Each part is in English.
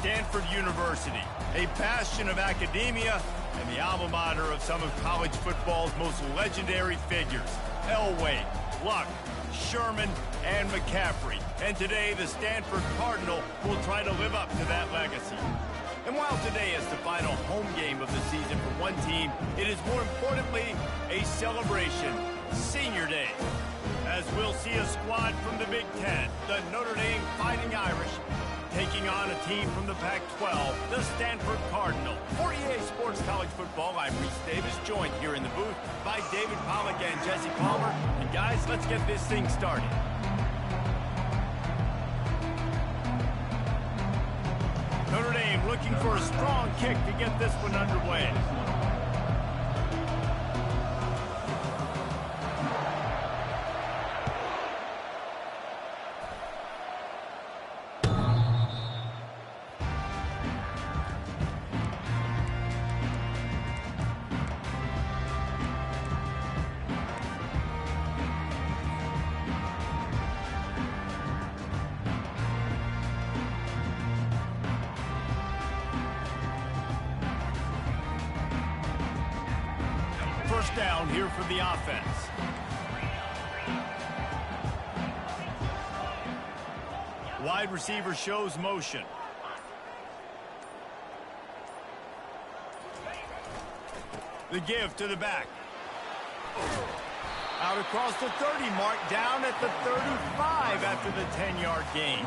Stanford University, a bastion of academia and the alma mater of some of college football's most legendary figures. Elway, Luck, Sherman, and McCaffrey. And today, the Stanford Cardinal will try to live up to that legacy. And while today is the final home game of the season for one team, it is more importantly a celebration, Senior Day. As we'll see a squad from the Big Ten, the Notre Dame Fighting Irish, taking on a team from the Pac-12, the Stanford Cardinal. For EA Sports College Football, I'm Reese Davis, joined here in the booth by David Pollack and Jesse Palmer. And guys, let's get this thing started. Notre Dame looking for a strong kick to get this one underway. First down here for the offense. Wide receiver shows motion. The give to the back. Out across the 30 mark, down at the 35 after the 10-yard gain.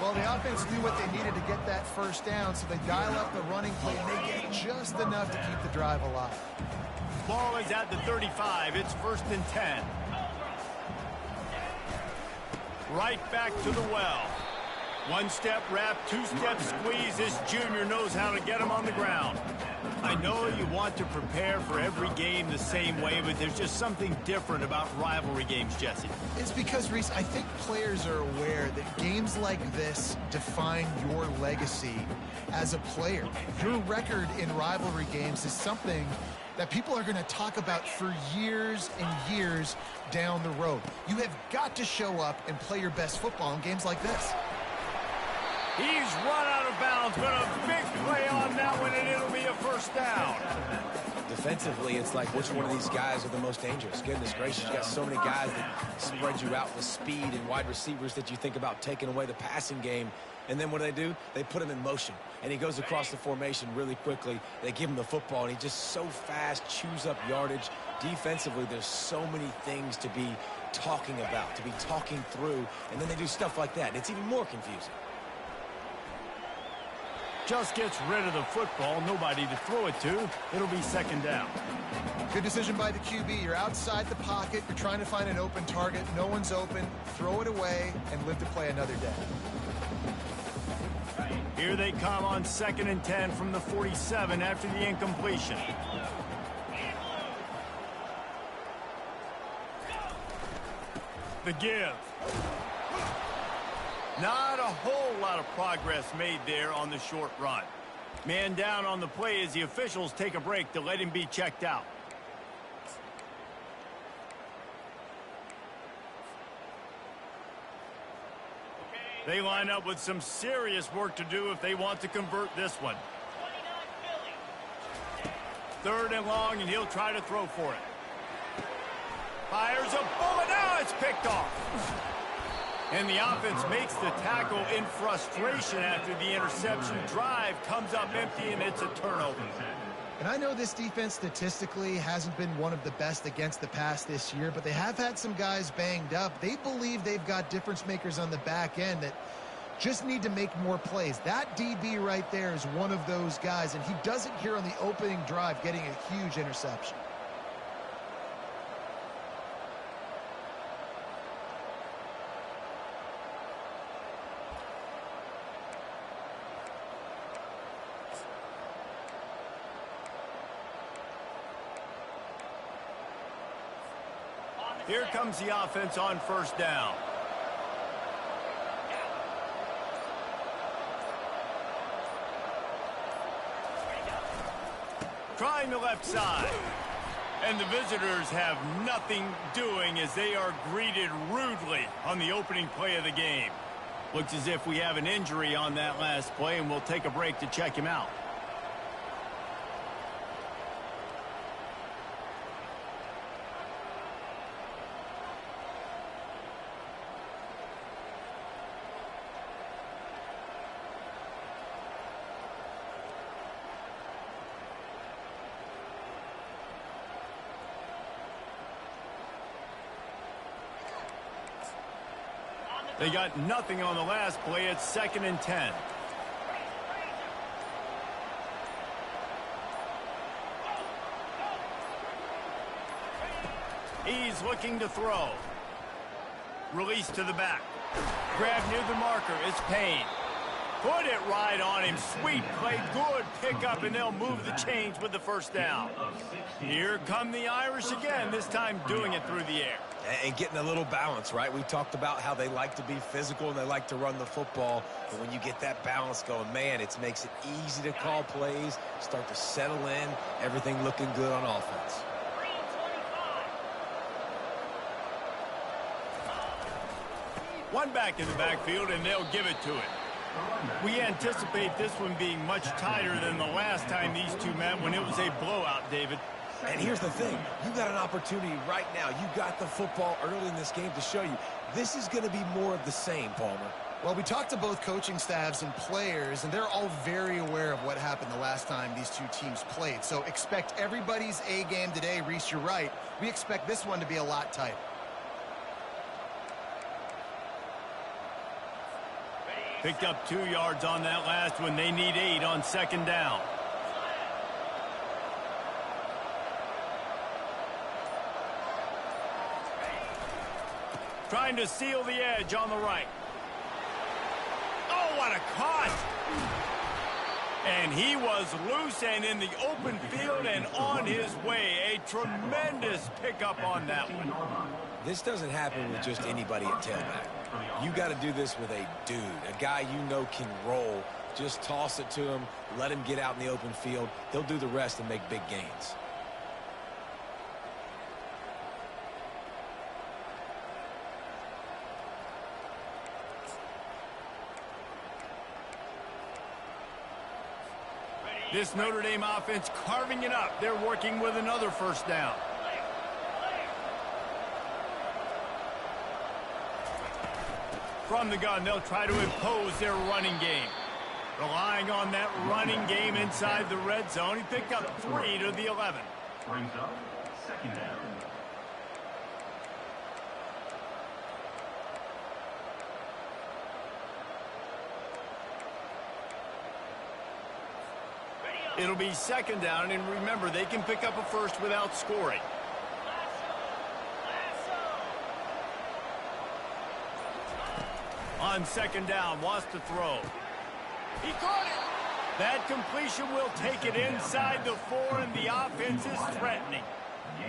Well, the offense knew what they needed to get that first down, so they dial up the running play, and they get just enough to keep the drive alive. Ball is at the 35. It's 1st and 10. Right back to the well. One-step wrap, two-step squeeze. This junior knows how to get him on the ground. I know you want to prepare for every game the same way, but there's just something different about rivalry games, Jesse. It's because, Reese, I think players are aware that games like this define your legacy as a player. Your record in rivalry games is something that people are going to talk about for years and years down the road. You have got to show up and play your best football in games like this. He's run out of bounds, but a big play on that one, and it'll be a first down. Defensively, it's like which one of these guys are the most dangerous. Goodness gracious, you got so many guys that spread you out with speed and wide receivers that you think about taking away the passing game. And then what do? They put him in motion, and he goes across the formation really quickly. They give him the football, and he just so fast chews up yardage. Defensively, there's so many things to be talking about, to be talking through, and then they do stuff like that. It's even more confusing. Just gets rid of the football, nobody to throw it to. It'll be 2nd down. Good decision by the QB. You're outside the pocket. You're trying to find an open target. No one's open. Throw it away and live to play another day. Here they come on 2nd and 10 from the 47 after the incompletion. The give. Not a whole lot of progress made there on the short run. Man down on the play as the officials take a break to let him be checked out. They line up with some serious work to do if they want to convert this one. 3rd and long, and he'll try to throw for it. Fires a bullet. Now it's picked off. And the offense makes the tackle in frustration after the interception. Drive comes up empty, and it's a turnover. And I know this defense statistically hasn't been one of the best against the pass this year, but they have had some guys banged up. They believe they've got difference makers on the back end that just need to make more plays. That DB right there is one of those guys, and he does it here on the opening drive, getting a huge interception. Here comes the offense on 1st down. Trying the left side. And the visitors have nothing doing as they are greeted rudely on the opening play of the game. Looks as if we have an injury on that last play, and we'll take a break to check him out. They got nothing on the last play. It's 2nd and 10. He's looking to throw. Release to the back. Grab near the marker. It's Payne. Put it right on him. Sweet play. Good pickup, and they'll move the chains with the first down. Here come the Irish again, this time doing it through the air. And getting a little balance, right? We talked about how they like to be physical and they like to run the football. But when you get that balance going, man, it makes it easy to call plays, start to settle in, everything looking good on offense. One back in the backfield, and they'll give it to it. We anticipate this one being much tighter than the last time these two met when it was a blowout, David. And here's the thing. You got an opportunity right now. You got the football early in this game to show you. This is going to be more of the same, Palmer. Well, we talked to both coaching staffs and players, and they're all very aware of what happened the last time these two teams played. So expect everybody's A game today. Reese, you're right. We expect this one to be a lot tighter. Picked up 2 yards on that last one. They need 8 on 2nd down. Trying to seal the edge on the right. Oh, what a cut! And he was loose and in the open field and on his way. A tremendous pickup on that one. This doesn't happen with just anybody at tailback. You got to do this with a dude, a guy you know can roll. Just toss it to him, let him get out in the open field. He'll do the rest and make big gains. This Notre Dame offense carving it up. They're working with another first down. From the gun, they'll try to impose their running game. Relying on that running game inside the red zone. He picked up 3 to the 11. Brings up 2nd down. It'll be 2nd down, and remember, they can pick up a first without scoring. On 2nd down, wants to throw. He caught it! That completion will take it inside the 4, and the offense is threatening.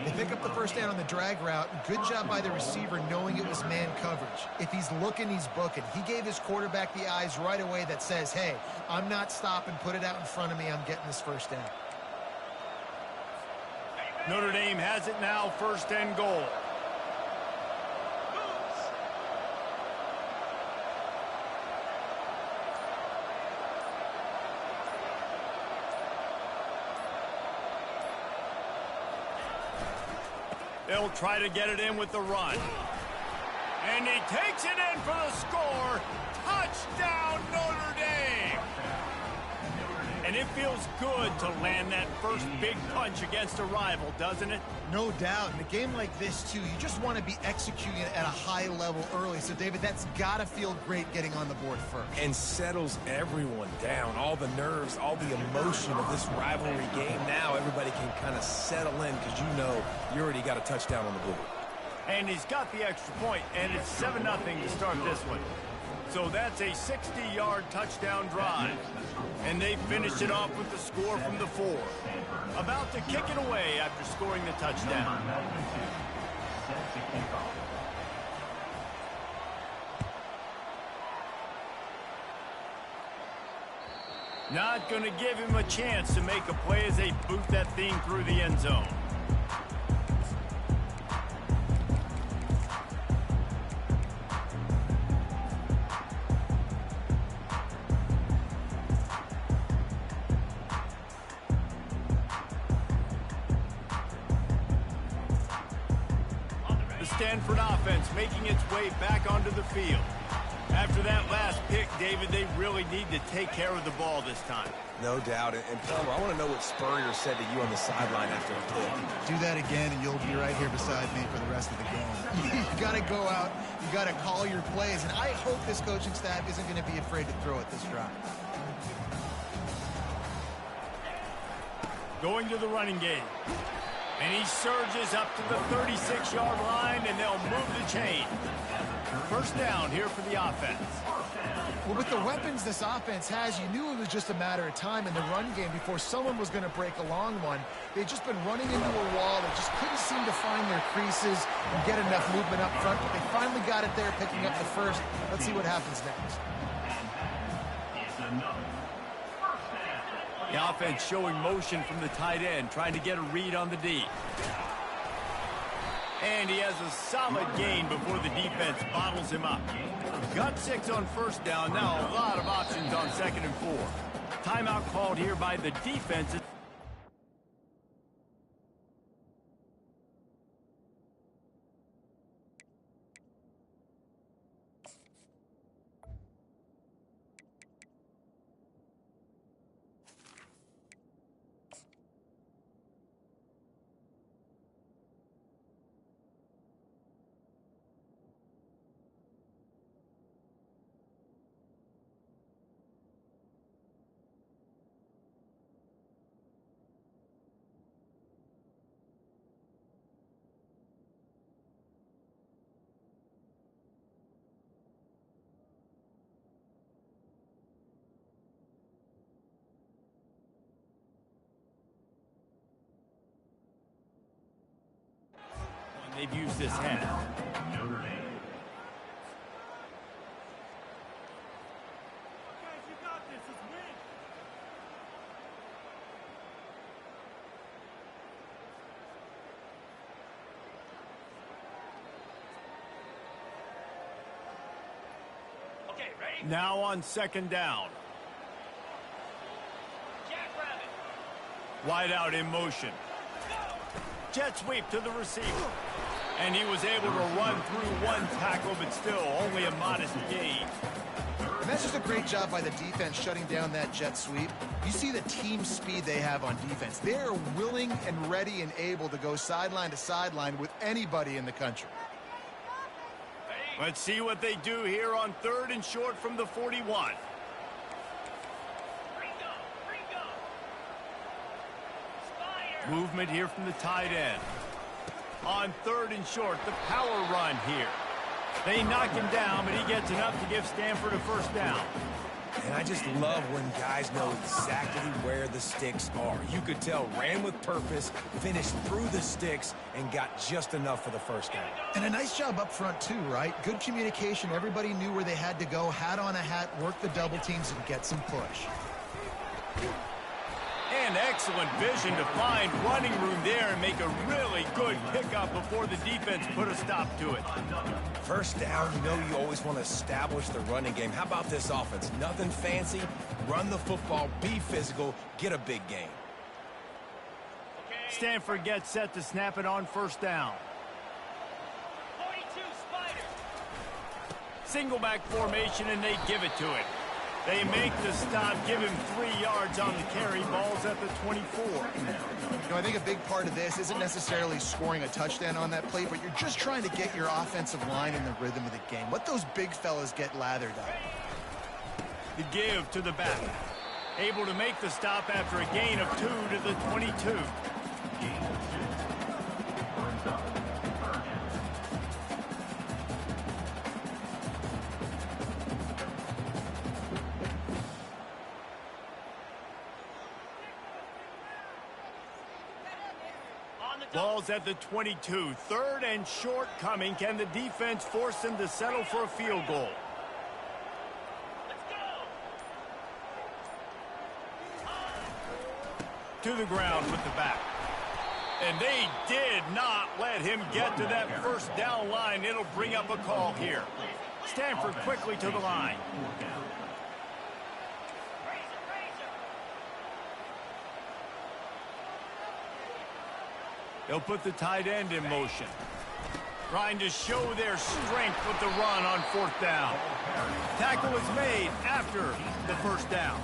They pick up the first down on the drag route. Good job by the receiver knowing it was man coverage. If he's looking, he's booking. He gave his quarterback the eyes right away that says, hey, I'm not stopping. Put it out in front of me. I'm getting this first down. Notre Dame has it now, 1st and goal. They'll try to get it in with the run. And he takes it in for the score. Touchdown, Notre Dame. And it feels good to land that first big punch against a rival, doesn't it? No doubt. In a game like this, too, you just want to be executing it at a high level early. So, David, that's got to feel great getting on the board first. And settles everyone down. All the nerves, all the emotion of this rivalry game. Now everybody can kind of settle in because you know you already got a touchdown on the board. And he's got the extra point, and it's 7-0 to start this one. So that's a 60-yard touchdown drive. And they finish it off with the score from the 4. About to kick it away after scoring the touchdown. Not going to give him a chance to make a play as they boot that thing through the end zone. Stanford offense making its way back onto the field. After that last pick, David, they really need to take care of the ball this time. No doubt. And Plummer, I want to know what Spurrier said to you on the sideline after the pick. Do that again, and you'll be right here beside me for the rest of the game. You got to go out. You got to call your plays. And I hope this coaching staff isn't going to be afraid to throw it this drive. Going to the running game. And he surges up to the 36-yard line, and they'll move the chain. First down here for the offense. Well, with the weapons this offense has, you knew it was just a matter of time in the run game before someone was going to break a long one. They've just been running into a wall. They just couldn't seem to find their creases and get enough movement up front, but they finally got it there, picking up the first. Let's see what happens next. The offense showing motion from the tight end, trying to get a read on the D. And he has a solid gain before the defense bottles him up. Got 6 on first down. Now a lot of options on 2nd and 4. Timeout called here by the defense. They've used this hand. Now on 2nd down. Wide out in motion. Jet sweep to the receiver. And he was able to run through one tackle, but still only a modest gain. And that's just a great job by the defense shutting down that jet sweep. You see the team speed they have on defense. They're willing and ready and able to go sideline to sideline with anybody in the country. Let's see what they do here on 3rd and short from the 41. Movement here from the tight end. On 3rd and short, the power run here. They knock him down, but he gets enough to give Stanford a first down. And I just love when guys know exactly where the sticks are. You could tell ran with purpose, finished through the sticks, and got just enough for the first down. And a nice job up front too, right? Good communication. Everybody knew where they had to go. Hat on a hat, work the double teams, and get some push. And excellent vision to find running room there and make a really good pickup before the defense put a stop to it. First down, you know you always want to establish the running game. How about this offense? Nothing fancy. Run the football, be physical, get a big gain. Stanford gets set to snap it on 1st down. 42 Spider. Single back formation, and they give it to it. They make the stop, give him 3 yards on the carry. Ball's at the 24. You know, I think a big part of this isn't necessarily scoring a touchdown on that play, but you're just trying to get your offensive line in the rhythm of the game. Let those big fellas get lathered up. The give to the back. Able to make the stop after a gain of 2 to the 22. Ball's at the 22. 3rd and short coming. Can the defense force them to settle for a field goal? To the ground with the back. And they did not let him get to that first down line. It'll bring up a call here. Stanford quickly to the line. They'll put the tight end in motion. Trying to show their strength with the run on 4th down. Tackle is made after the 1st down.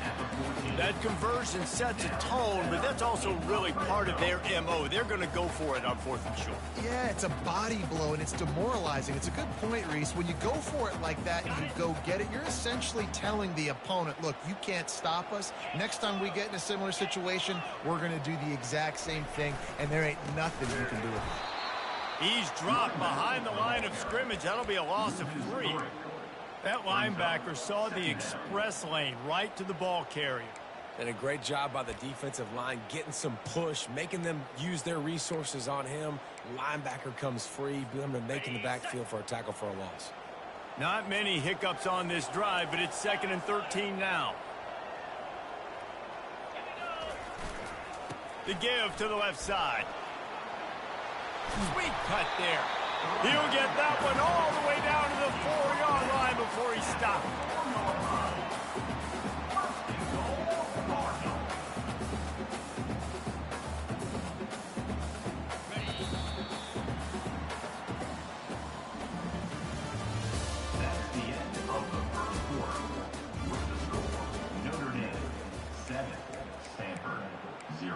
That conversion sets a tone, but that's also really part of their MO. They're going to go for it on 4th and short. Yeah, it's a body blow, and it's demoralizing. It's a good point, Reese. When you go for it like that and you go get it, you're essentially telling the opponent, look, you can't stop us. Next time we get in a similar situation, we're going to do the exact same thing, and there ain't nothing you can do with it. He's dropped behind the line of scrimmage. That'll be a loss of 3. That linebacker saw the express lane right to the ball carrier. And a great job by the defensive line, getting some push, making them use their resources on him. Linebacker comes free, making the backfield for a tackle for a loss. Not many hiccups on this drive, but it's 2nd and 13 now. The give to the left side. Sweet cut there. He'll get that one all the way down to the 4-yard line before he stopped. That's the end of the first quarter. With the score, Notre Dame 7, Stanford 0.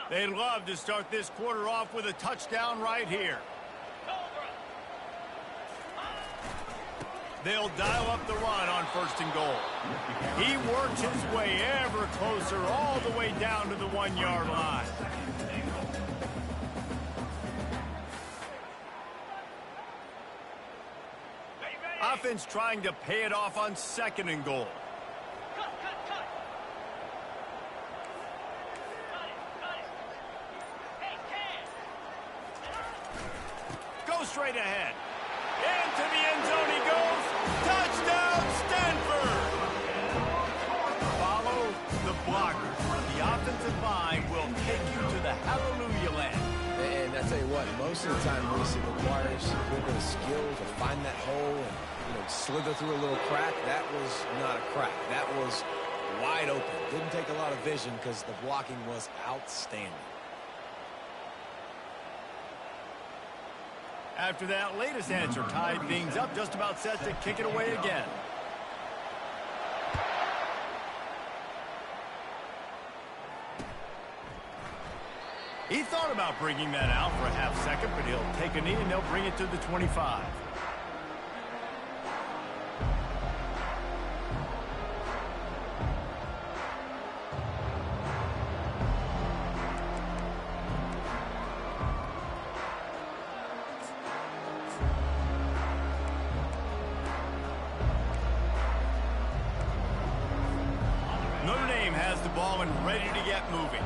They'd love to start this quarter off with a touchdown right here. They'll dial up the run on 1st and goal. He works his way ever closer all the way down to the 1-yard line. Offense trying to pay it off on 2nd and goal. Straight ahead. Into the end zone he goes. Touchdown, Stanford! Follow the blocker. The offensive line will take you to the hallelujah land. And I tell you what, most of the time, Reese, it requires a little bit of skill to find that hole and slither through a little crack. That was not a crack. That was wide open. Didn't take a lot of vision because the blocking was outstanding. After that latest answer tied things up, just about set to kick it away again. He thought about bringing that out for a half second, but he'll take a knee and they'll bring it to the 25. Notre Dame has the ball and ready to get moving.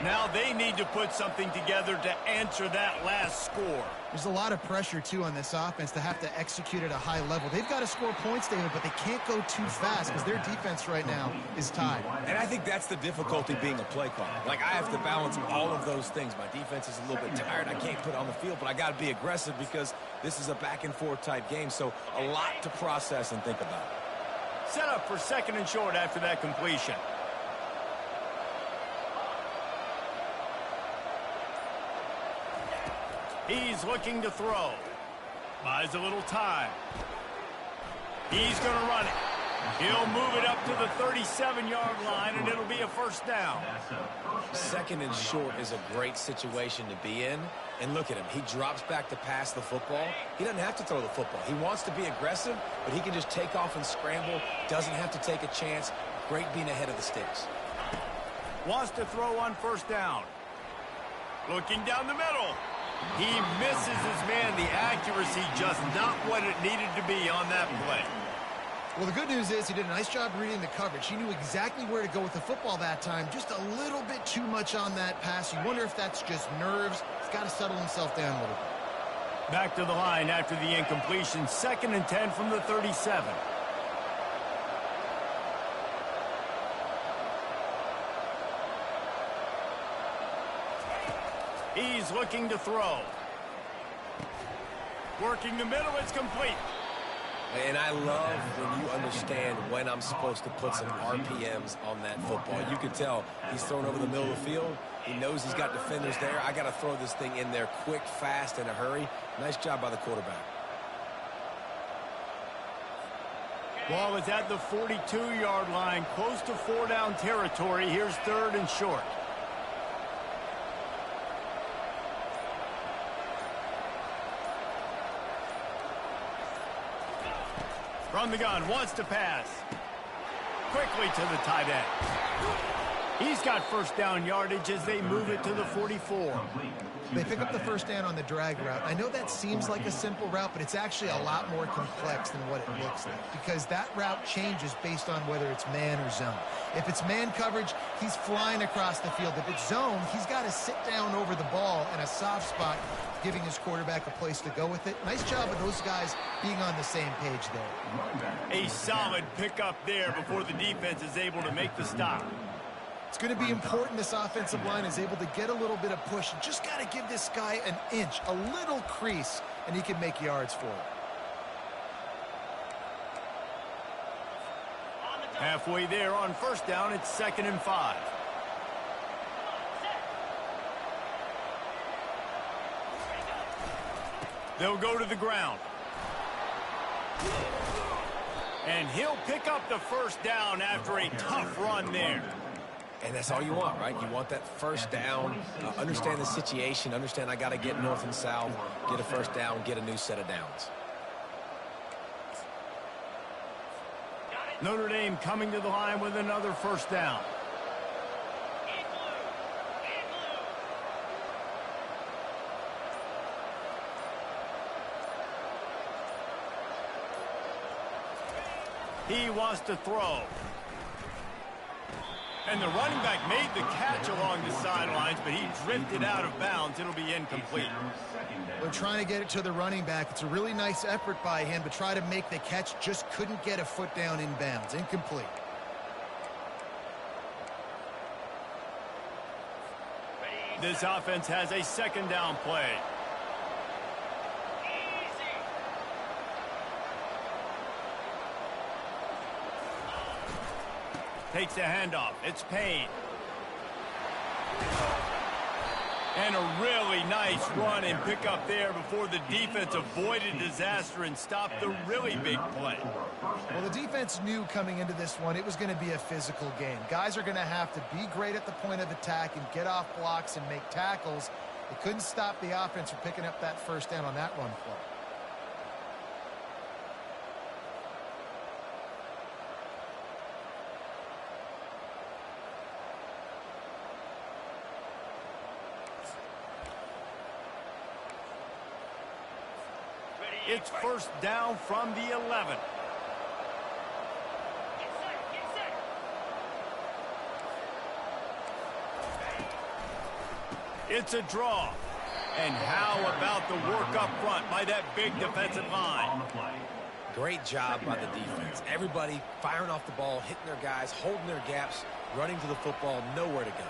Now they need to put something together to answer that last score. There's a lot of pressure, too, on this offense to have to execute at a high level. They've got to score points, David, but they can't go too fast because their defense right now is tied. And I think that's the difficulty being a play caller. Like, I have to balance all of those things. My defense is a little bit tired. I can't put it on the field, but I got to be aggressive because this is a back-and-forth type game, so a lot to process and think about. Set up for 2nd and short after that completion. He's looking to throw. Buys a little time. He's going to run it. He'll move it up to the 37-yard line, and it'll be a 1st down. 2nd and short is a great situation to be in. And look at him. He drops back to pass the football. He doesn't have to throw the football. He wants to be aggressive, but he can just take off and scramble. Doesn't have to take a chance. Great being ahead of the sticks. Wants to throw on 1st down. Looking down the middle. He misses his man. The accuracy just not what it needed to be on that play. Well, the good news is he did a nice job reading the coverage. He knew exactly where to go with the football that time. Just a little bit too much on that pass. You wonder if that's just nerves. He's got to settle himself down a little bit. Back to the line after the incompletion. 2nd and 10 from the 37. He's looking to throw. Working the middle, it's complete. And I love when you understand when I'm supposed to put some RPMs on that football. You can tell he's thrown over the middle of the field. He knows he's got defenders there. I got to throw this thing in there quick, fast, in a hurry. Nice job by the quarterback. Ball is at the 42-yard line, close to 4-down territory. Here's 3rd and short. From the gun, wants to pass. Quickly to the tight end. He's got 1st down yardage as they move it to the 44. They pick up the 1st down on the drag route. I know that seems like a simple route, but it's actually a lot more complex than what it looks like, because that route changes based on whether it's man or zone. If it's man coverage, he's flying across the field. If it's zone, he's got to sit down over the ball in a soft spot, giving his quarterback a place to go with it. Nice job of those guys being on the same page there. A solid pickup there before the defense is able to make the stop. It's going to be important this offensive line is able to get a little bit of push. You just got to give this guy an inch, a little crease, and he can make yards for it. Halfway there on 1st down, it's 2nd and 5. They'll go to the ground. And he'll pick up the 1st down after a tough run there. And that's all you want, right? You want that 1st down, understand the situation, understand I got to get north and south, get a 1st down, get a new set of downs. Notre Dame coming to the line with another 1st down. He wants to throw. And the running back made the catch along the sidelines, but he drifted out of bounds. It'll be incomplete. They're trying to get it to the running back. It's a really nice effort by him, but try to make the catch. Just couldn't get a foot down in bounds. Incomplete. This offense has a 2nd down play. Takes a handoff. It's Payne. And a really nice run and pick up there before the defense avoided disaster and stopped the really big play. Well, the defense knew coming into this one it was going to be a physical game. Guys are going to have to be great at the point of attack and get off blocks and make tackles. They couldn't stop the offense from picking up that 1st down on that run play. It's 1st down from the 11. It's a draw. And how about the work up front by that big defensive line? Great job by the defense. Everybody firing off the ball, hitting their guys, holding their gaps, running to the football, nowhere to go.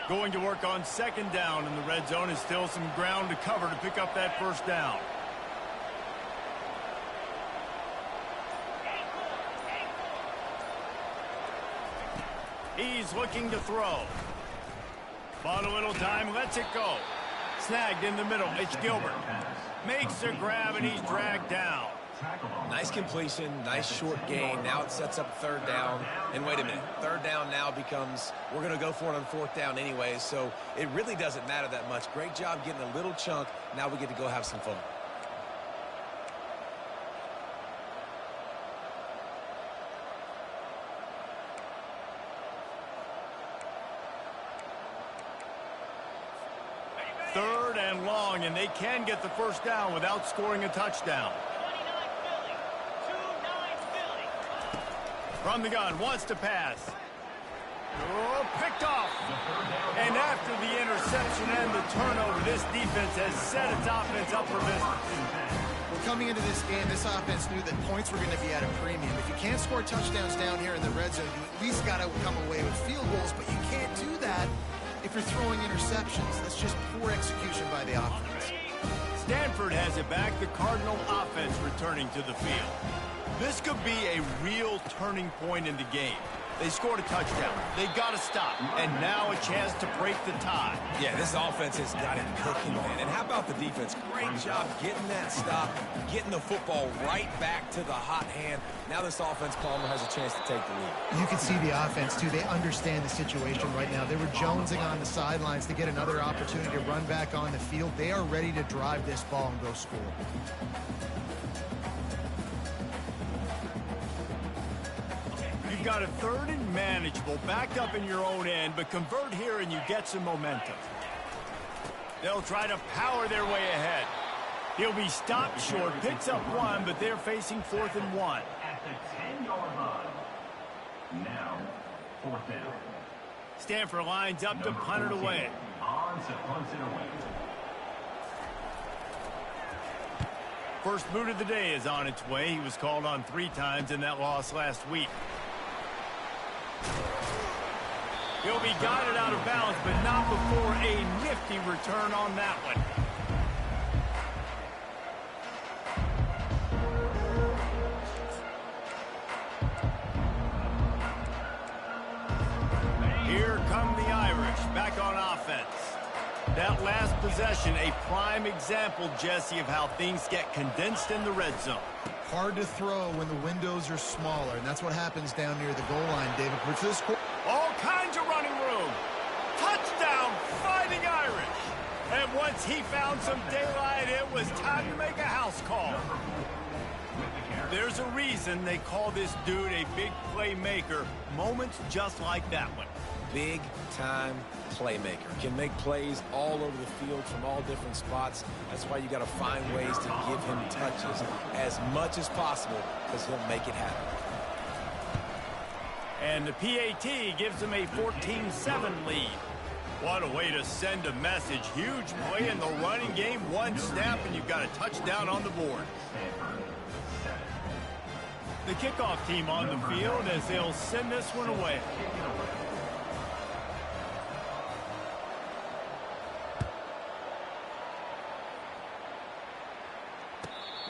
Going to work on 2nd down in the red zone. Is still some ground to cover to pick up that 1st down. He's looking to throw. Bought a little time, lets it go. Snagged in the middle. It's Gilbert. Makes a grab and he's dragged down. Nice completion, nice short gain. Now it sets up 3rd down. And wait a minute, 3rd down now becomes, we're going to go for it on 4th down anyways, so it really doesn't matter that much. Great job getting a little chunk. Now we get to go have some fun. Third and long, and they can get the 1st down without scoring a touchdown. From the gun, wants to pass. Oh, picked off. And after the interception and the turnover, this defense has set its offense up for business. Well, coming into this game, this offense knew that points were going to be at a premium. If you can't score touchdowns down here in the red zone, you at least got to come away with field goals, but you can't do that if you're throwing interceptions. That's just poor execution by the offense. Stanford has it back, the Cardinal offense returning to the field. This could be a real turning point in the game. They scored a touchdown. They got to stop. And now a chance to break the tie. Yeah, this offense has got it cooking, man. And how about the defense? Great job getting that stop, getting the football right back to the hot hand. Now this offense, Palmer, has a chance to take the lead. You can see the offense, too. They understand the situation right now. They were jonesing on the sidelines to get another opportunity to run back on the field. They are ready to drive this ball and go score. You've got a 3rd and manageable, backed up in your own end, but convert here and you get some momentum. They'll try to power their way ahead. He'll be stopped short, picks up 1, but they're facing 4th and 1. At the 10-yard line. Now, 4th down. Stanford lines up to punt it away. On to punt it away. First boot of the day is on its way. He was called on 3 times in that loss last week. He'll be guided out of bounds, but not before a nifty return on that one. Here come the Irish, back on offense. That last possession, a prime example, Jesse, of how things get condensed in the red zone. Hard to throw when the windows are smaller, and that's what happens down near the goal line, David. But for this all kinds of running room. Touchdown, Fighting Irish. And once he found some daylight, it was time to make a house call. There's a reason they call this dude a big playmaker. Moments just like that one. Big-time playmaker. Can make plays all over the field from all different spots. That's why you got to find ways to give him touches as much as possible, because he'll make it happen. And the PAT gives him a 14-7 lead. What a way to send a message. Huge play in the running game. 1 snap, and you've got a touchdown on the board. The kickoff team on the field as they'll send this one away.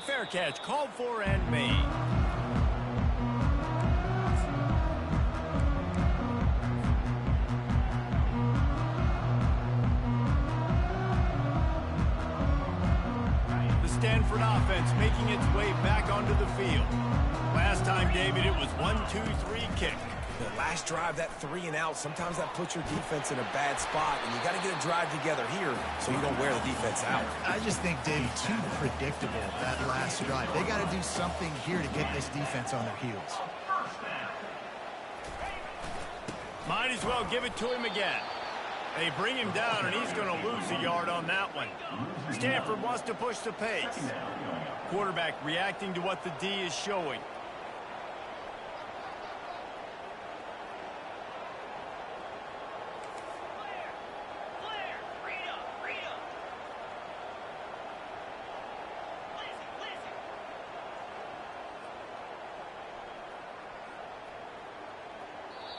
Fair catch called for and made. The Stanford offense making its way back onto the field. Last time, David, it was 1-2-3 kick. The last drive, that 3 and out, sometimes that puts your defense in a bad spot, and you got to get a drive together here so you don't wear the defense out. I just think, Dave, too predictable, that last drive. They got to do something here to get this defense on their heels. Might as well give it to him again. They bring him down, and he's going to lose a yard on that one. Stanford wants to push the pace. Quarterback reacting to what the D is showing.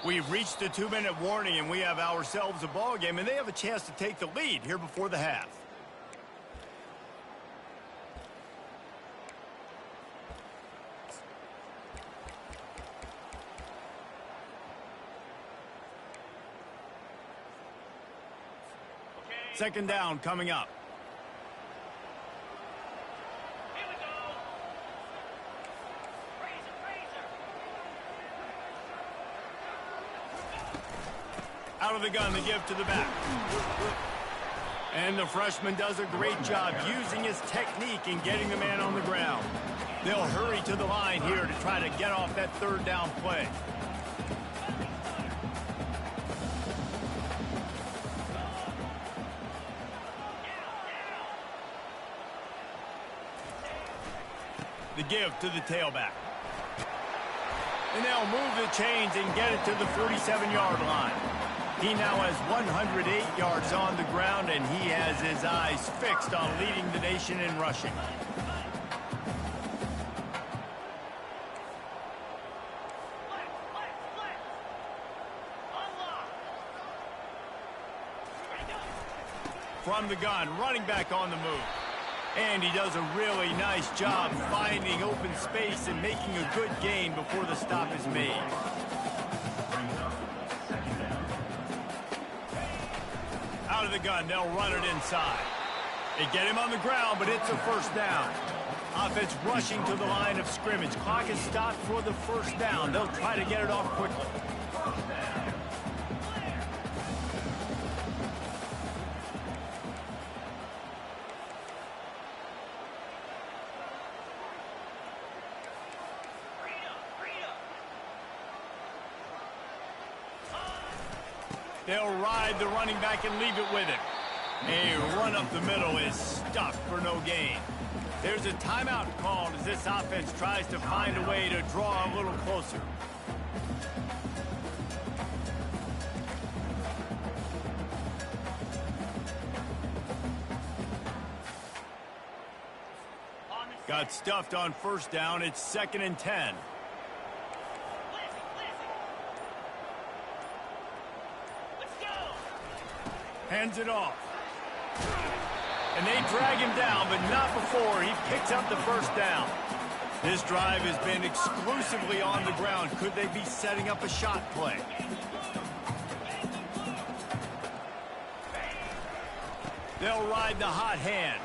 We've reached the 2-minute warning, and we have ourselves a ball game, and they have a chance to take the lead here before the half. Second down coming up. Out of the gun, the give to the back. And the freshman does a great job using his technique and getting the man on the ground. They'll hurry to the line here to try to get off that 3rd down play. The give to the tailback. And they'll move the chains and get it to the 47-yard line. He now has 108 yards on the ground, and he has his eyes fixed on leading the nation in rushing. From the gun, running back on the move. And he does a really nice job finding open space and making a good gain before the stop is made. Out of the gun, they'll run it inside. They get him on the ground, but it's a first down. Offense rushing to the line of scrimmage. Clock is stopped for the first down. They'll try to get it off quickly. They'll ride the running back and leave it with him. A run up the middle is stuck for no gain. There's a timeout called as this offense tries to find a way to draw a little closer. Got stuffed on first down. It's 2nd and 10. Hands it off. And they drag him down, but not before he picks up the first down. This drive has been exclusively on the ground. Could they be setting up a shot play? They'll ride the hot hand.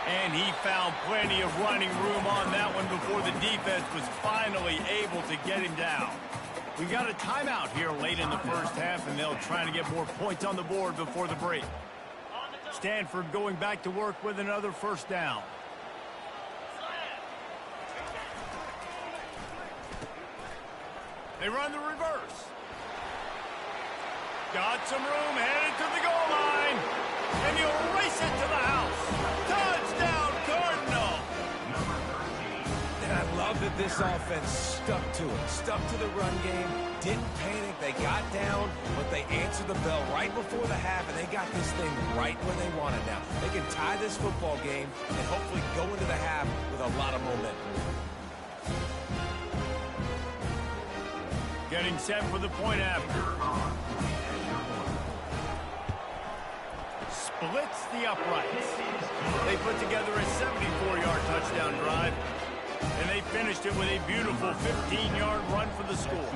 And he found plenty of running room on that one before the defense was finally able to get him down. We got a timeout here late in the first half, and they'll try to get more points on the board before the break. Stanford going back to work with another first down. They run the reverse. Got some room, headed to the goal line. And he'll race it to the house. Touchdown, Cardinal! And I love that this offense stuck to it. Stuck to the run game. Didn't panic. They got down, but they answered the bell right before the half, and they got this thing right where they want it now. They can tie this football game and hopefully go into the half with a lot of momentum. Getting set for the point after. Splits the uprights. They put together a 74-yard touchdown drive, and they finished it with a beautiful 15-yard run for the score.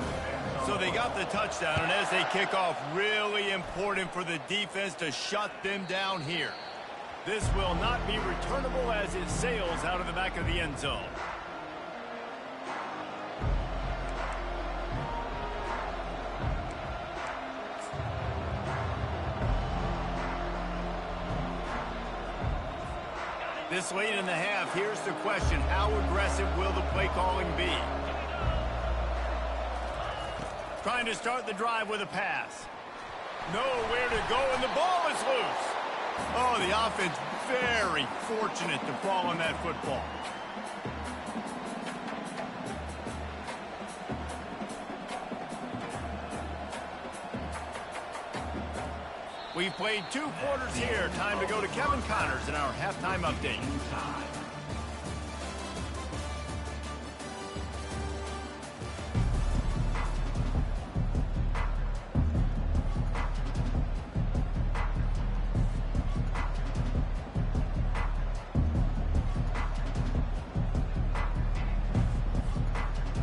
So they got the touchdown, and as they kick off, really important for the defense to shut them down here. This will not be returnable as it sails out of the back of the end zone. This late in the half, here's the question: how aggressive will the play calling be? Trying to start the drive with a pass. Nowhere to go, and the ball is loose. Oh, the offense very fortunate to fall on that football. We've played 2 quarters here. Time to go to Kevin Connors in our halftime update.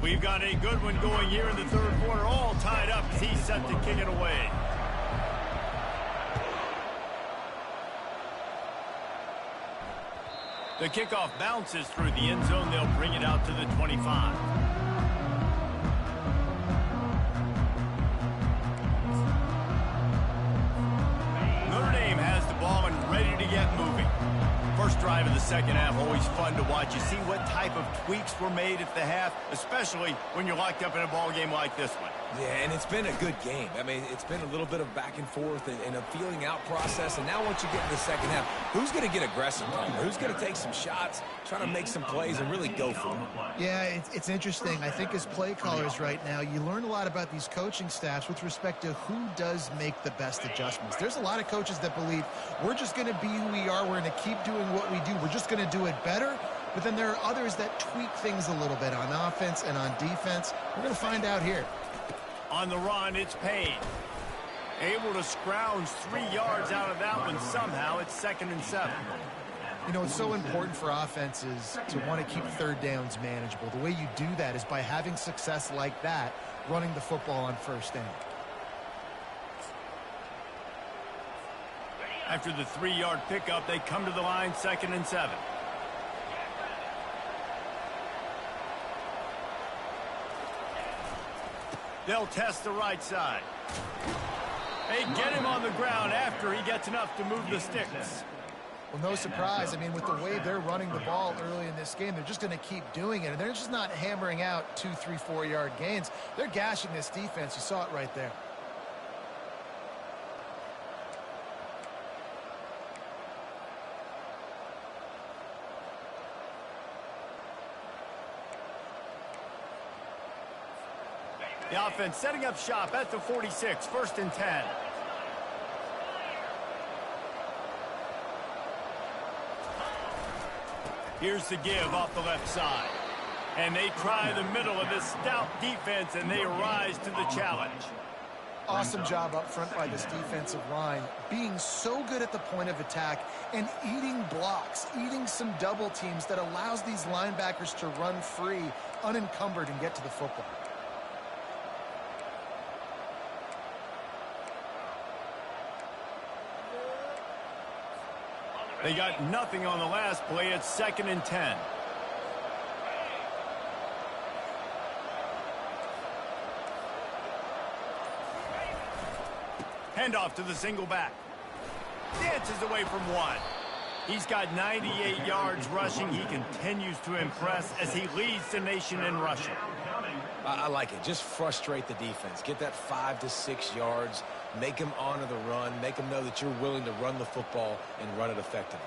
We've got a good one going here in the 3rd quarter, all tied up as he's set to kick it away. The kickoff bounces through the end zone. They'll bring it out to the 25. Notre Dame has the ball and ready to get moving. First drive of the 2nd half, always fun to watch. You see what type of tweaks were made at the half, especially when you're locked up in a ball game like this one. Yeah, and it's been a good game. I mean, it's been a little bit of back and forth and a feeling out process. And now once you get in the 2nd half, who's going to get aggressive? Who's going to take some shots, try to make some plays, and really go for it? Yeah, it's interesting. I think as play callers right now, you learn a lot about these coaching staffs with respect to who does make the best adjustments. There's a lot of coaches that believe we're just going to be who we are. We're going to keep doing what we do. We're just going to do it better. But then there are others that tweak things a little bit on offense and on defense. We're going to find out here. On the run, it's Payne. Able to scrounge 3 yards out of that one somehow. It's 2nd and 7. You know, it's so important for offenses to want to keep third downs manageable. The way you do that is by having success like that, running the football on first down. After the 3-yard pickup, they come to the line, 2nd and 7. They'll test the right side. They get him on the ground after he gets enough to move the sticks. Well, no surprise. I mean, with the way they're running the ball early in this game, they're just going to keep doing it. And they're just not hammering out 2, 3, 4-yard gains. They're gashing this defense. You saw it right there. The offense setting up shop at the 46, 1st and 10. Here's the give off the left side. And they try the middle of this stout defense, and they rise to the challenge. Awesome job up front by this defensive line, being so good at the point of attack and eating blocks, eating some double teams that allows these linebackers to run free, unencumbered, and get to the football. They got nothing on the last play. It's 2nd and 10. Handoff to the single back. Dances away from one. He's got 98 yards rushing. He continues to impress as he leads the nation in rushing. I like it. Just frustrate the defense. Get that 5 to 6 yards. Make them honor the run. Make them know that you're willing to run the football and run it effectively.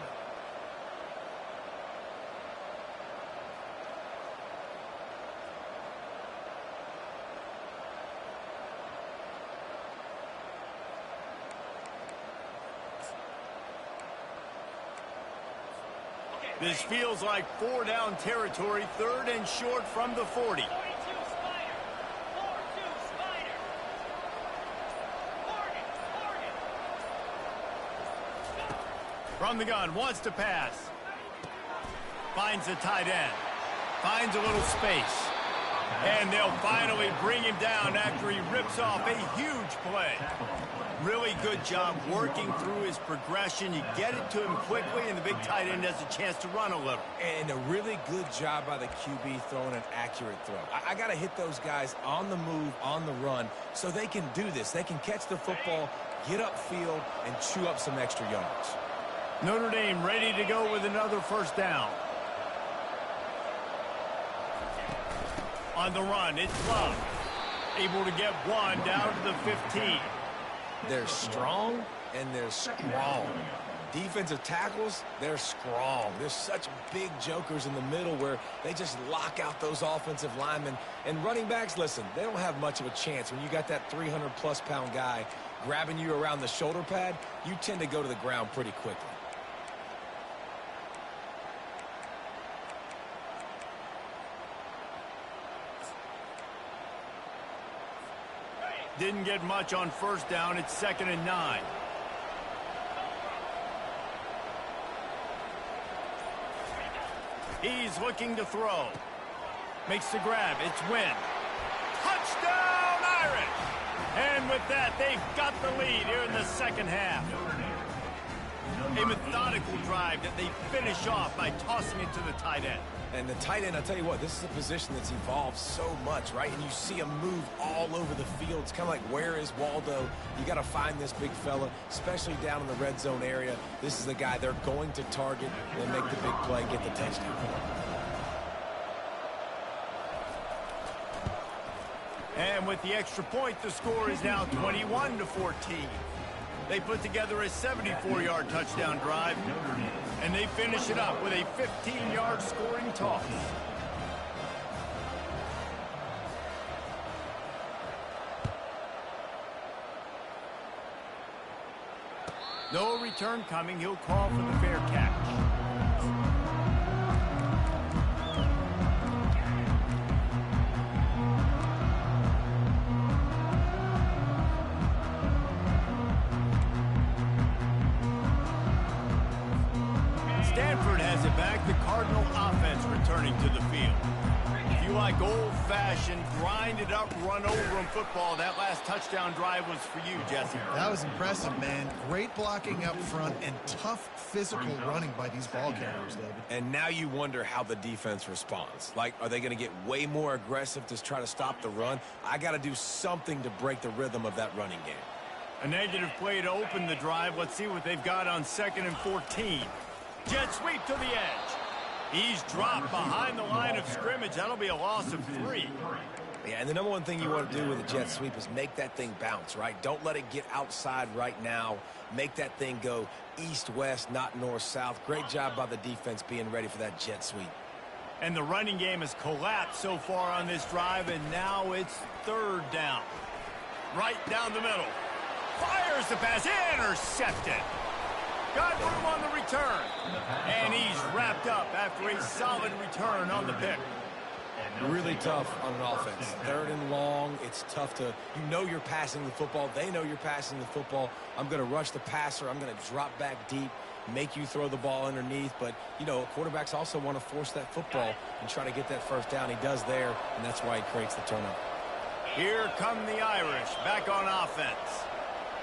This feels like 4-down territory, 3rd and short from the 40. From the gun, wants to pass. Finds the tight end. Finds a little space. And they'll finally bring him down after he rips off a huge play. Really good job working through his progression. You get it to him quickly, and the big tight end has a chance to run a little. And a really good job by the QB throwing an accurate throw. I got to hit those guys on the move, on the run, so they can do this. They can catch the football, get upfield, and chew up some extra yards. Notre Dame ready to go with another 1st down. On the run, it's Love. Able to get one down to the 15. They're strong and they're strong. Defensive tackles, they're strong. There's such big jokers in the middle where they just lock out those offensive linemen. And running backs, listen, they don't have much of a chance. When you got that 300-plus pound guy grabbing you around the shoulder pad, you tend to go to the ground pretty quickly. Didn't get much on 1st down. It's 2nd and 9. He's looking to throw. Makes the grab. It's Wynn. Touchdown, Irish! And with that, they've got the lead here in the 2nd half. A methodical drive that they finish off by tossing it to the tight end. And the tight end, I'll tell you what, this is a position that's evolved so much, right? And you see him move all over the field. It's kind of like, where is Waldo? You got to find this big fella, especially down in the red zone area. This is the guy they're going to target and make the big play, get the touchdown. And with the extra point, the score is now 21-14. They put together a 74-yard touchdown drive, and they finish it up with a 15-yard scoring toss. No return coming. He'll call for the fair catch. Stanford has it back. The Cardinal offense returning to the field. If you like old-fashioned, grind-it-up, run-over-'em football, that last touchdown drive was for you, Jesse. That was impressive, man. Great blocking up front and tough physical running by these ball carriers, David. And now you wonder how the defense responds. Like, are they going to get way more aggressive to try to stop the run? I got to do something to break the rhythm of that running game. A negative play to open the drive. Let's see what they've got on 2nd and 14. Jet sweep to the edge. He's dropped behind the line of scrimmage. That'll be a loss of 3. Yeah, and the number one thing you want to do with a jet sweep is make that thing bounce, right? Don't let it get outside right now. Make that thing go east-west, not north-south. Great job by the defense being ready for that jet sweep. And the running game has collapsed so far on this drive, and now it's 3rd down. Right down the middle. Fires the pass. Intercepted. Got room on the return. And he's wrapped up after a solid return on the pick. Really tough on an offense. 3rd and long. It's tough to, you know you're passing the football. They know you're passing the football. I'm going to rush the passer. I'm going to drop back deep, make you throw the ball underneath. But, you know, quarterbacks also want to force that football and try to get that 1st down. He does there, and that's why he creates the turnover. Here come the Irish back on offense.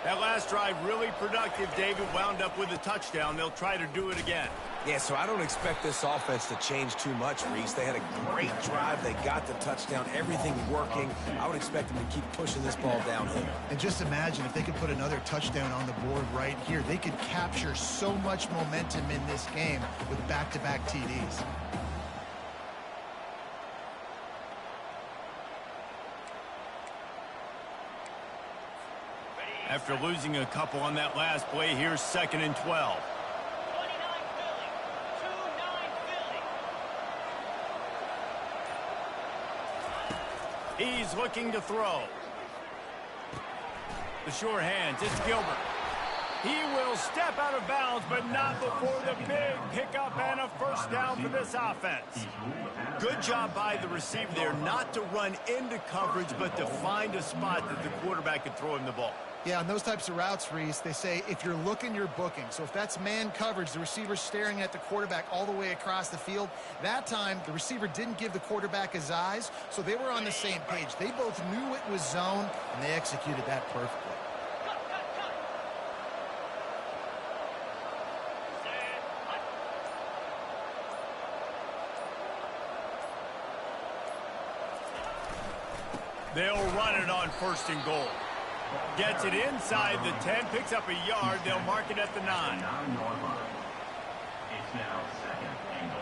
That last drive really productive. David wound up with a touchdown. They'll try to do it again. Yeah, so I don't expect this offense to change too much, Reese. They had a great drive. They got the touchdown. Everything working. I would expect them to keep pushing this ball downhill. And just imagine if they could put another touchdown on the board right here. They could capture so much momentum in this game with back-to-back TDs. After losing a couple on that last play, here's 2nd and 12. He's looking to throw. The sure hands. It's Gilbert. He will step out of bounds, but not before the big pickup and a 1st down for this offense. Good job by the receiver there not to run into coverage, but to find a spot that the quarterback could throw him the ball. Yeah, on those types of routes, Reese, they say if you're looking, you're booking. So if that's man coverage, the receiver's staring at the quarterback all the way across the field. That time, the receiver didn't give the quarterback his eyes, so they were on the same page. They both knew it was zone, and they executed that perfectly. They'll run it on 1st and goal. Gets it inside the 10, picks up a yard. They'll mark it at the 9. It's now 2nd and goal.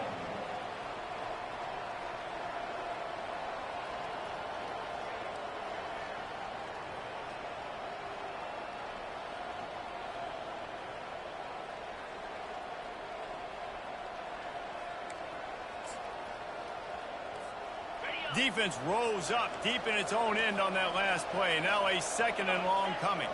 Defense rose up deep in its own end on that last play. Now a 2nd and long coming.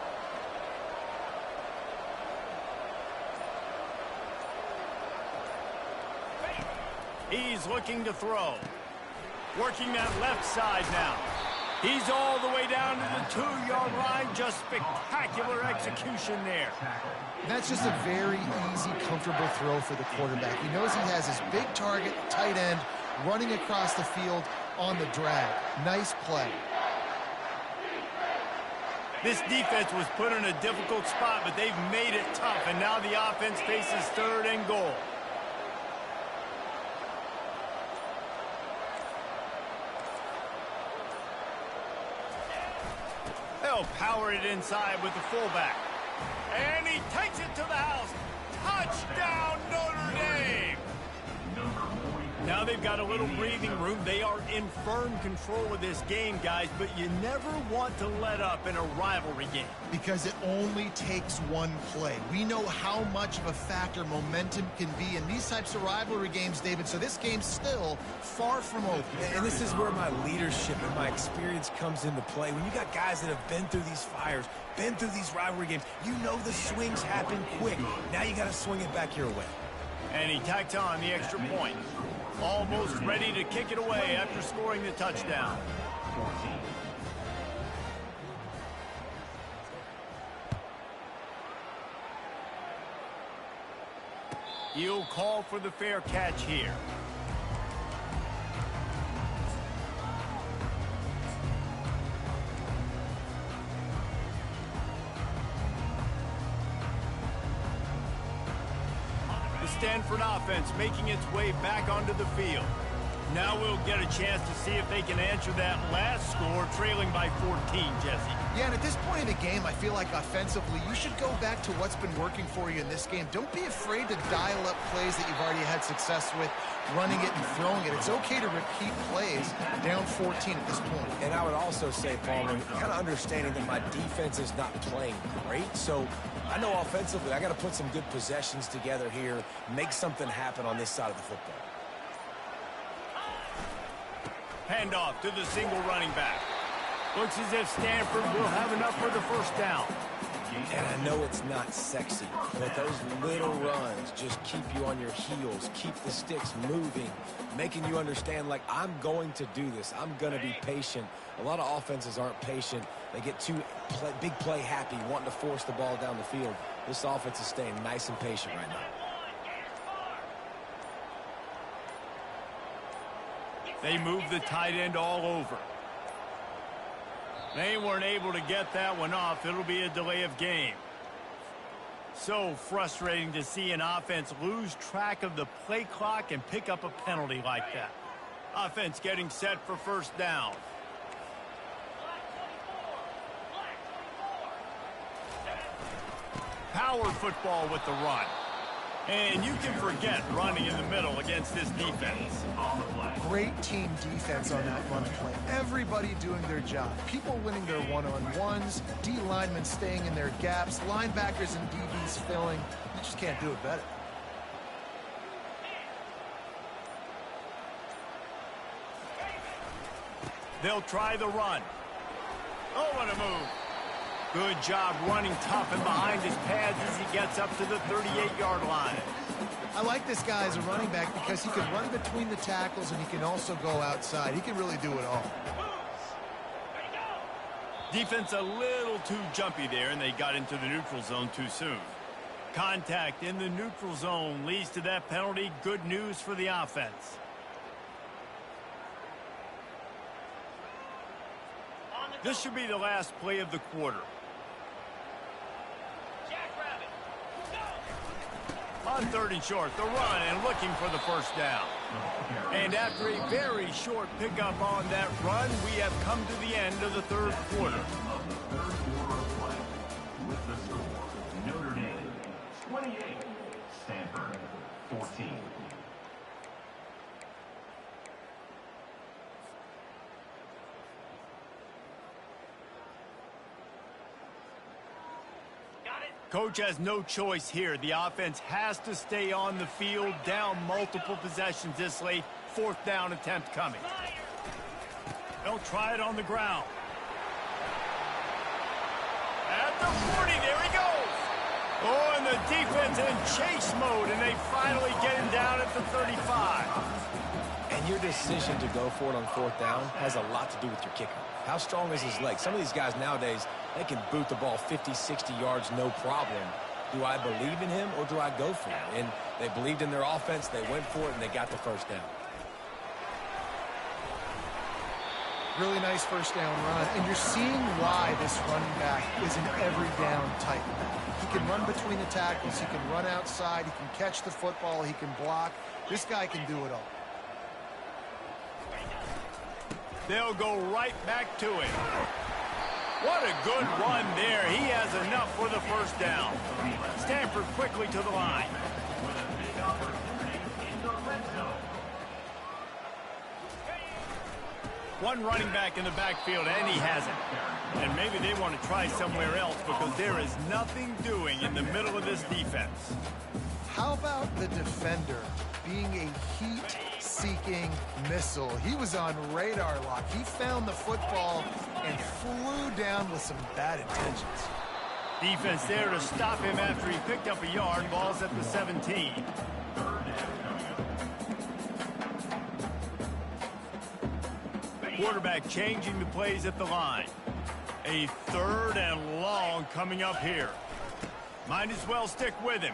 He's looking to throw. Working that left side now. He's all the way down to the 2-yard line. Just spectacular execution there. That's just a very easy, comfortable throw for the quarterback. He knows he has his big target, tight end, running across the field on the drag. Nice play. This defense was put in a difficult spot, but they've made it tough, and now the offense faces 3rd and goal. They'll power it inside with the fullback. And he takes it to the house. Touchdown, Notre Dame! Now they've got a little breathing room. They are in firm control of this game, guys, but you never want to let up in a rivalry game. Because it only takes one play. We know how much of a factor momentum can be in these types of rivalry games, David, so this game's still far from over. And this is where my leadership and my experience comes into play. When you got guys that have been through these fires, been through these rivalry games, you know the swings happen quick. Now you got to swing it back your way. And he tacked on the extra point. Almost ready to kick it away after scoring the touchdown. 14. He'll call for the fair catch here. The Stanford offense making its way back onto the field. Now we'll get a chance to see if they can answer that last score, trailing by 14, Jesse. Yeah, and at this point in the game, I feel like offensively, you should go back to what's been working for you in this game. Don't be afraid to dial up plays that you've already had success with, running it and throwing it. It's okay to repeat plays down 14 at this point. And I would also say, Palmer, kind of understanding that my defense is not playing great, so I know offensively I got to put some good possessions together here, make something happen on this side of the football. Handoff to the single running back. Looks as if Stanford will have enough for the first down. And I know it's not sexy, but those little runs just keep you on your heels, keep the sticks moving, making you understand, like, I'm going to do this. I'm going to be patient. A lot of offenses aren't patient. They get too big play happy, wanting to force the ball down the field. This offense is staying nice and patient right now. They move the tight end all over. They weren't able to get that one off. It'll be a delay of game. So frustrating to see an offense lose track of the play clock and pick up a penalty like that. Offense getting set for first down. Power football with the run. And you can forget running in the middle against this defense. Great team defense on that run play. Everybody doing their job. People winning their one-on-ones, D linemen staying in their gaps, linebackers and DBs filling. You just can't do it better. They'll try the run. Oh, what a move. Good job running tough and behind his pads as he gets up to the 38-yard line. I like this guy as a running back because he can run between the tackles and he can also go outside. He can really do it all. Defense a little too jumpy there, and they got into the neutral zone too soon. Contact in the neutral zone leads to that penalty. Good news for the offense. This should be the last play of the quarter. On 3rd and short, the run and looking for the first down. And after a very short pickup on that run, we have come to the end of the third quarter. With the score, Notre Dame 28, Stanford 14. Coach has no choice here. The offense has to stay on the field, down multiple possessions this late. 4th down attempt coming. They'll try it on the ground. At the 40, there he goes. Oh, and the defense in chase mode, and they finally get him down at the 35. And your decision to go for it on 4th down has a lot to do with your kicker. How strong is his leg? Some of these guys nowadays, they can boot the ball 50, 60 yards, no problem. Do I believe in him or do I go for it? And they believed in their offense, they went for it, and they got the first down. Really nice first down run. And you're seeing why this running back is an every down type. He can run between the tackles, he can run outside, he can catch the football, he can block. This guy can do it all. They'll go right back to him. What a good run there. He has enough for the first down. Stanford quickly to the line. One running back in the backfield, and he has it. And maybe they want to try somewhere else because there is nothing doing in the middle of this defense. How about the defender being a heat-seeking missile? He was on radar lock. He found the football and flew down with some bad intentions. Defense there to stop him after he picked up a yard. Ball's at the 17. Quarterback changing the plays at the line. A 3rd and long coming up here. Might as well stick with him.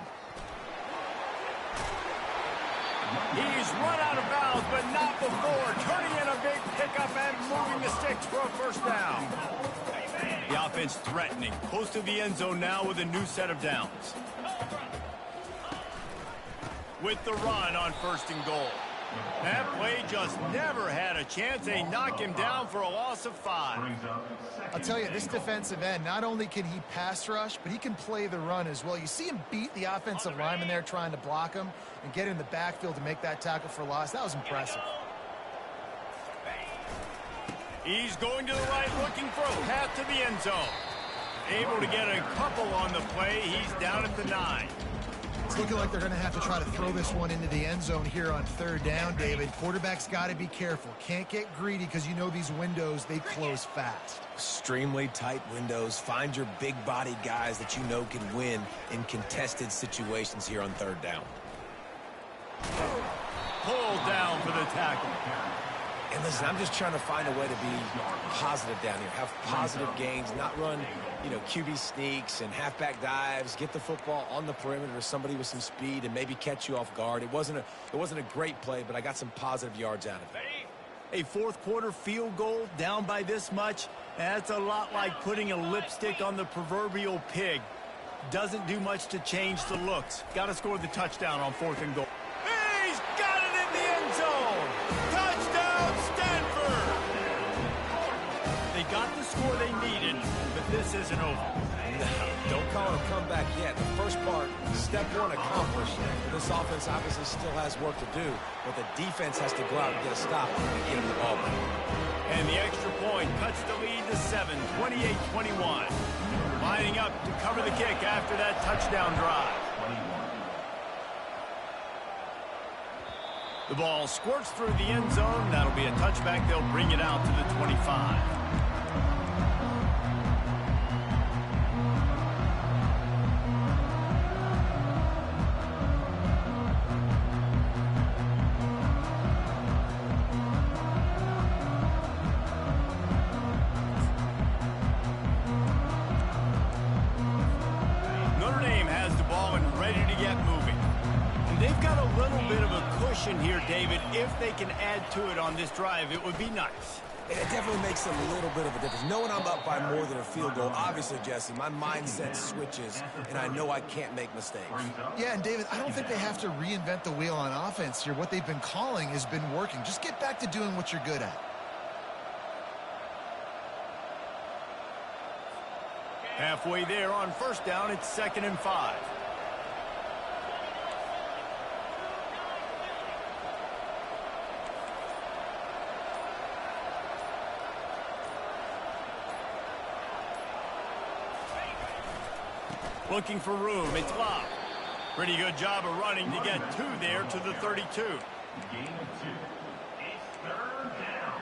He's run out of bounds, but not before. Turning in a big pickup and moving the sticks for a first down. The offense threatening. Close to the end zone now with a new set of downs. With the run on 1st and goal. That play just never had a chance. They knock him down for a loss of 5. I'll tell you, this defensive end, not only can he pass rush, but he can play the run as well. You see him beat the offensive lineman there trying to block him and get in the backfield to make that tackle for loss. That was impressive. He's going to the right, looking for a path to the end zone. Able to get a couple on the play. He's down at the 9. It's looking like they're going to have to try to throw this one into the end zone here on 3rd down, David. Quarterback's got to be careful. Can't get greedy because you know these windows, they close fast. Extremely tight windows. Find your big-bodied guys that you know can win in contested situations here on 3rd down. Pulled down for the tackle. And listen, I'm just trying to find a way to be positive down here. Have positive gains, not run, QB sneaks and halfback dives. Get the football on the perimeter to somebody with some speed and maybe catch you off guard. It wasn't a great play, but I got some positive yards out of it. A 4th quarter field goal down by this much. That's a lot like putting a lipstick on the proverbial pig. Doesn't do much to change the looks. Got to score the touchdown on 4th and goal. He's got it in the end zone. Touchdown, Stanford. They got the score they needed, but this isn't over. No, don't call it a comeback yet. The first part, step 1 accomplished. This offense obviously still has work to do, but the defense has to go out and get a stop and get him the ball back. And the extra point cuts the lead to 7, 28-21. Lining up to cover the kick after that touchdown drive. The ball squirts through the end zone. That'll be a touchback. They'll bring it out to the 25. Here, David, if they can add to it on this drive, it would be nice. It definitely makes a little bit of a difference. Knowing I'm up by more than a field goal, obviously, Jesse, my mindset switches, and I know I can't make mistakes. Yeah, and David, I don't think they have to reinvent the wheel on offense here. What they've been calling has been working. Just get back to doing what you're good at. Halfway there on 1st down, it's 2nd and 5. Looking for room. It's Love. Pretty good job of running to get 2 there to the 32. Gain of 2. It's 3rd down.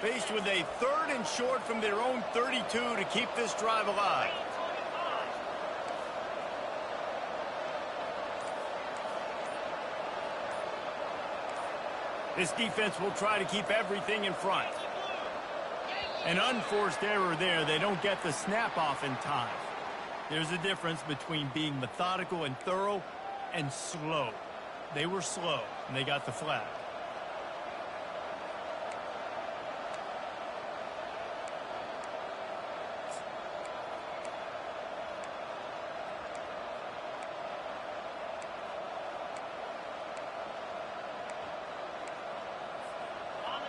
Faced with a 3rd and short from their own 32 to keep this drive alive. This defense will try to keep everything in front. An unforced error there. They don't get the snap off in time. There's a difference between being methodical and thorough and slow. They were slow, and they got the flag.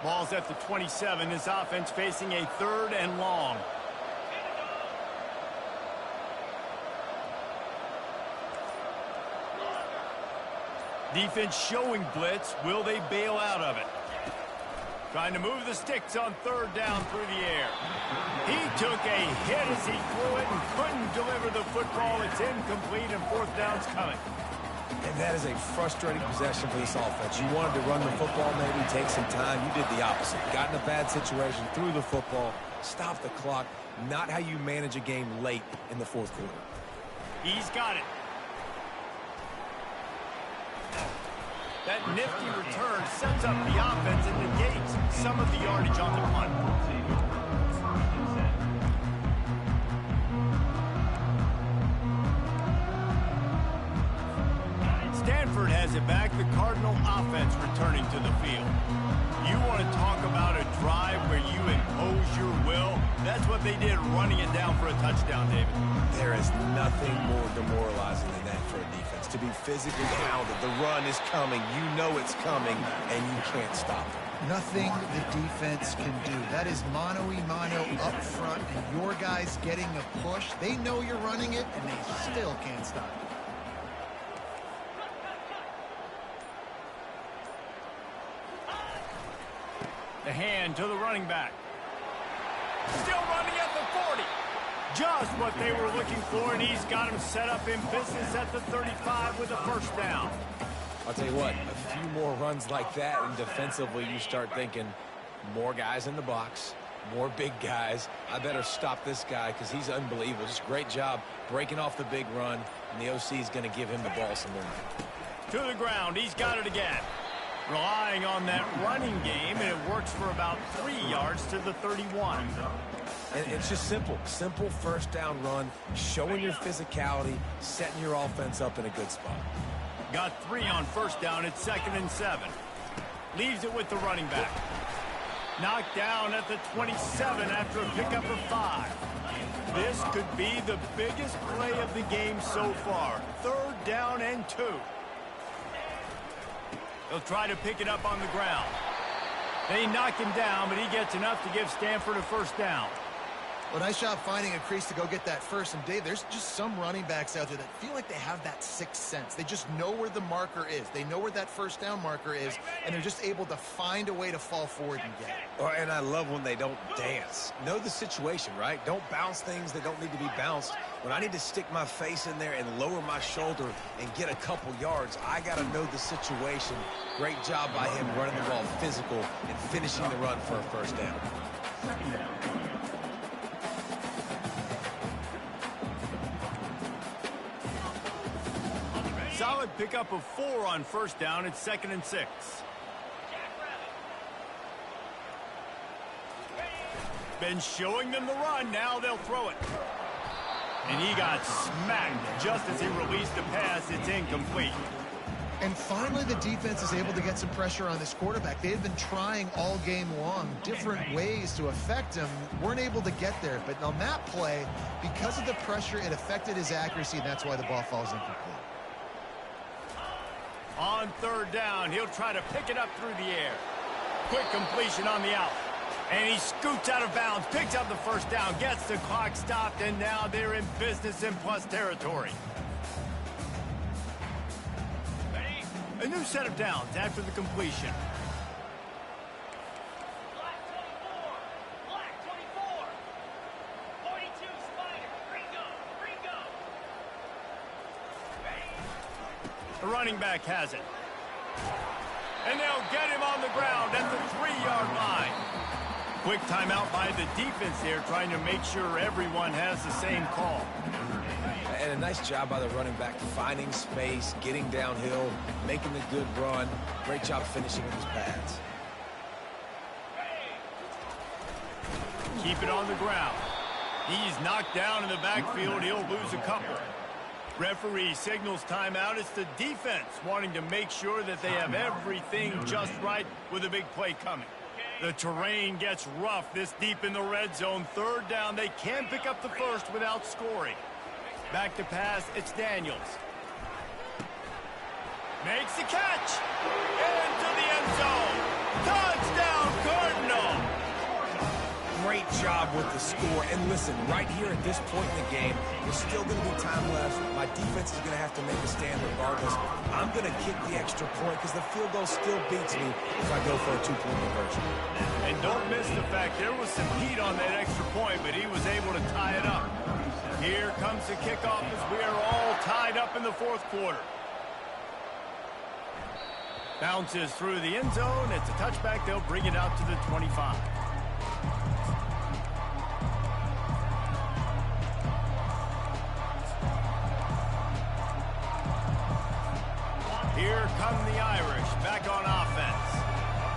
Ball's at the 27. This offense facing a 3rd and long. Defense showing blitz. Will they bail out of it? Trying to move the sticks on 3rd down through the air. He took a hit as he threw it and couldn't deliver the football. It's incomplete and 4th down's coming. And that is a frustrating possession for this offense. You wanted to run the football, maybe take some time. You did the opposite. Got in a bad situation, threw the football, stopped the clock. Not how you manage a game late in the 4th quarter. He's got it. That nifty return sets up the offense and negates some of the yardage on the punt. Cardinal offense returning to the field. You want to talk about a drive where you impose your will? That's what they did, running it down for a touchdown, David. There is nothing more demoralizing than that for a defense. To be physically hounded, the run is coming, you know it's coming, and you can't stop it. Nothing the defense can do. That is mano-a-mano up front, and your guys getting a push. They know you're running it, and they still can't stop it. The hand to the running back. Still running at the 40. Just what they were looking for, and he's got him set up in business at the 35 with a first down. I'll tell you what, a few more runs like that, and defensively you start thinking, more guys in the box, more big guys. I better stop this guy because he's unbelievable. Just great job breaking off the big run, and the OC is going to give him the ball some more. To the ground, he's got it again. Relying on that running game, and it works for about 3 yards to the 31. And it's just simple. Simple first down run, showing your physicality, setting your offense up in a good spot. Got 3 on first down at 2nd and 7. Leaves it with the running back. Knocked down at the 27 after a pickup of 5. This could be the biggest play of the game so far. 3rd down and 2. They'll try to pick it up on the ground. They knock him down, but he gets enough to give Stanford a first down. Well, nice job finding a crease to go get that first. And, Dave, there's just some running backs out there that feel like they have that sixth sense. They just know where the marker is. They know where that first down marker is, and they're just able to find a way to fall forward and get it. And I love when they don't dance. Know the situation, right? Don't bounce things that don't need to be bounced. When I need to stick my face in there and lower my shoulder and get a couple yards, I got to know the situation. Great job by him running the ball physical and finishing the run for a first down. Solid pickup of 4 on first down at 2nd and 6. Been showing them the run. Now they'll throw it. And he got smacked just as he released the pass. It's incomplete. And finally, the defense is able to get some pressure on this quarterback. They had been trying all game long different ways to affect him. Weren't able to get there. But on that play, because of the pressure, it affected his accuracy, and that's why the ball falls incomplete. On 3rd down, he'll try to pick it up through the air. Quick completion on the out. And he scoots out of bounds, picks up the first down, gets the clock stopped, and now they're in business in plus territory. A new set of downs after the completion. Black 24. Black 24. 42 Spider. Ringo. The running back has it. And they'll get him on the ground at the 3-yard line. Quick timeout by the defense there, trying to make sure everyone has the same call. And a nice job by the running back, finding space, getting downhill, making a good run. Great job finishing with his pads. Keep it on the ground. He's knocked down in the backfield. He'll lose a couple. Referee signals timeout. It's the defense wanting to make sure that they have everything just right with a big play coming. The terrain gets rough this deep in the red zone. 3rd down. They can pick up the first without scoring. Back to pass. It's Daniels. Makes the catch. Into the end zone. Touchdown, Cardinal. Great job with the score. And listen, right here at this point in the game, there's still going to be time left. My defense is going to have to make a stand regardless. I'm going to kick the extra point because the field goal still beats me if I go for a 2-point conversion. And don't miss the fact there was some heat on that extra point, but he was able to tie it up. Here comes the kickoff as we are all tied up in the 4th quarter. Bounces through the end zone. It's a touchback. They'll bring it out to the 25. Here come the Irish back on offense.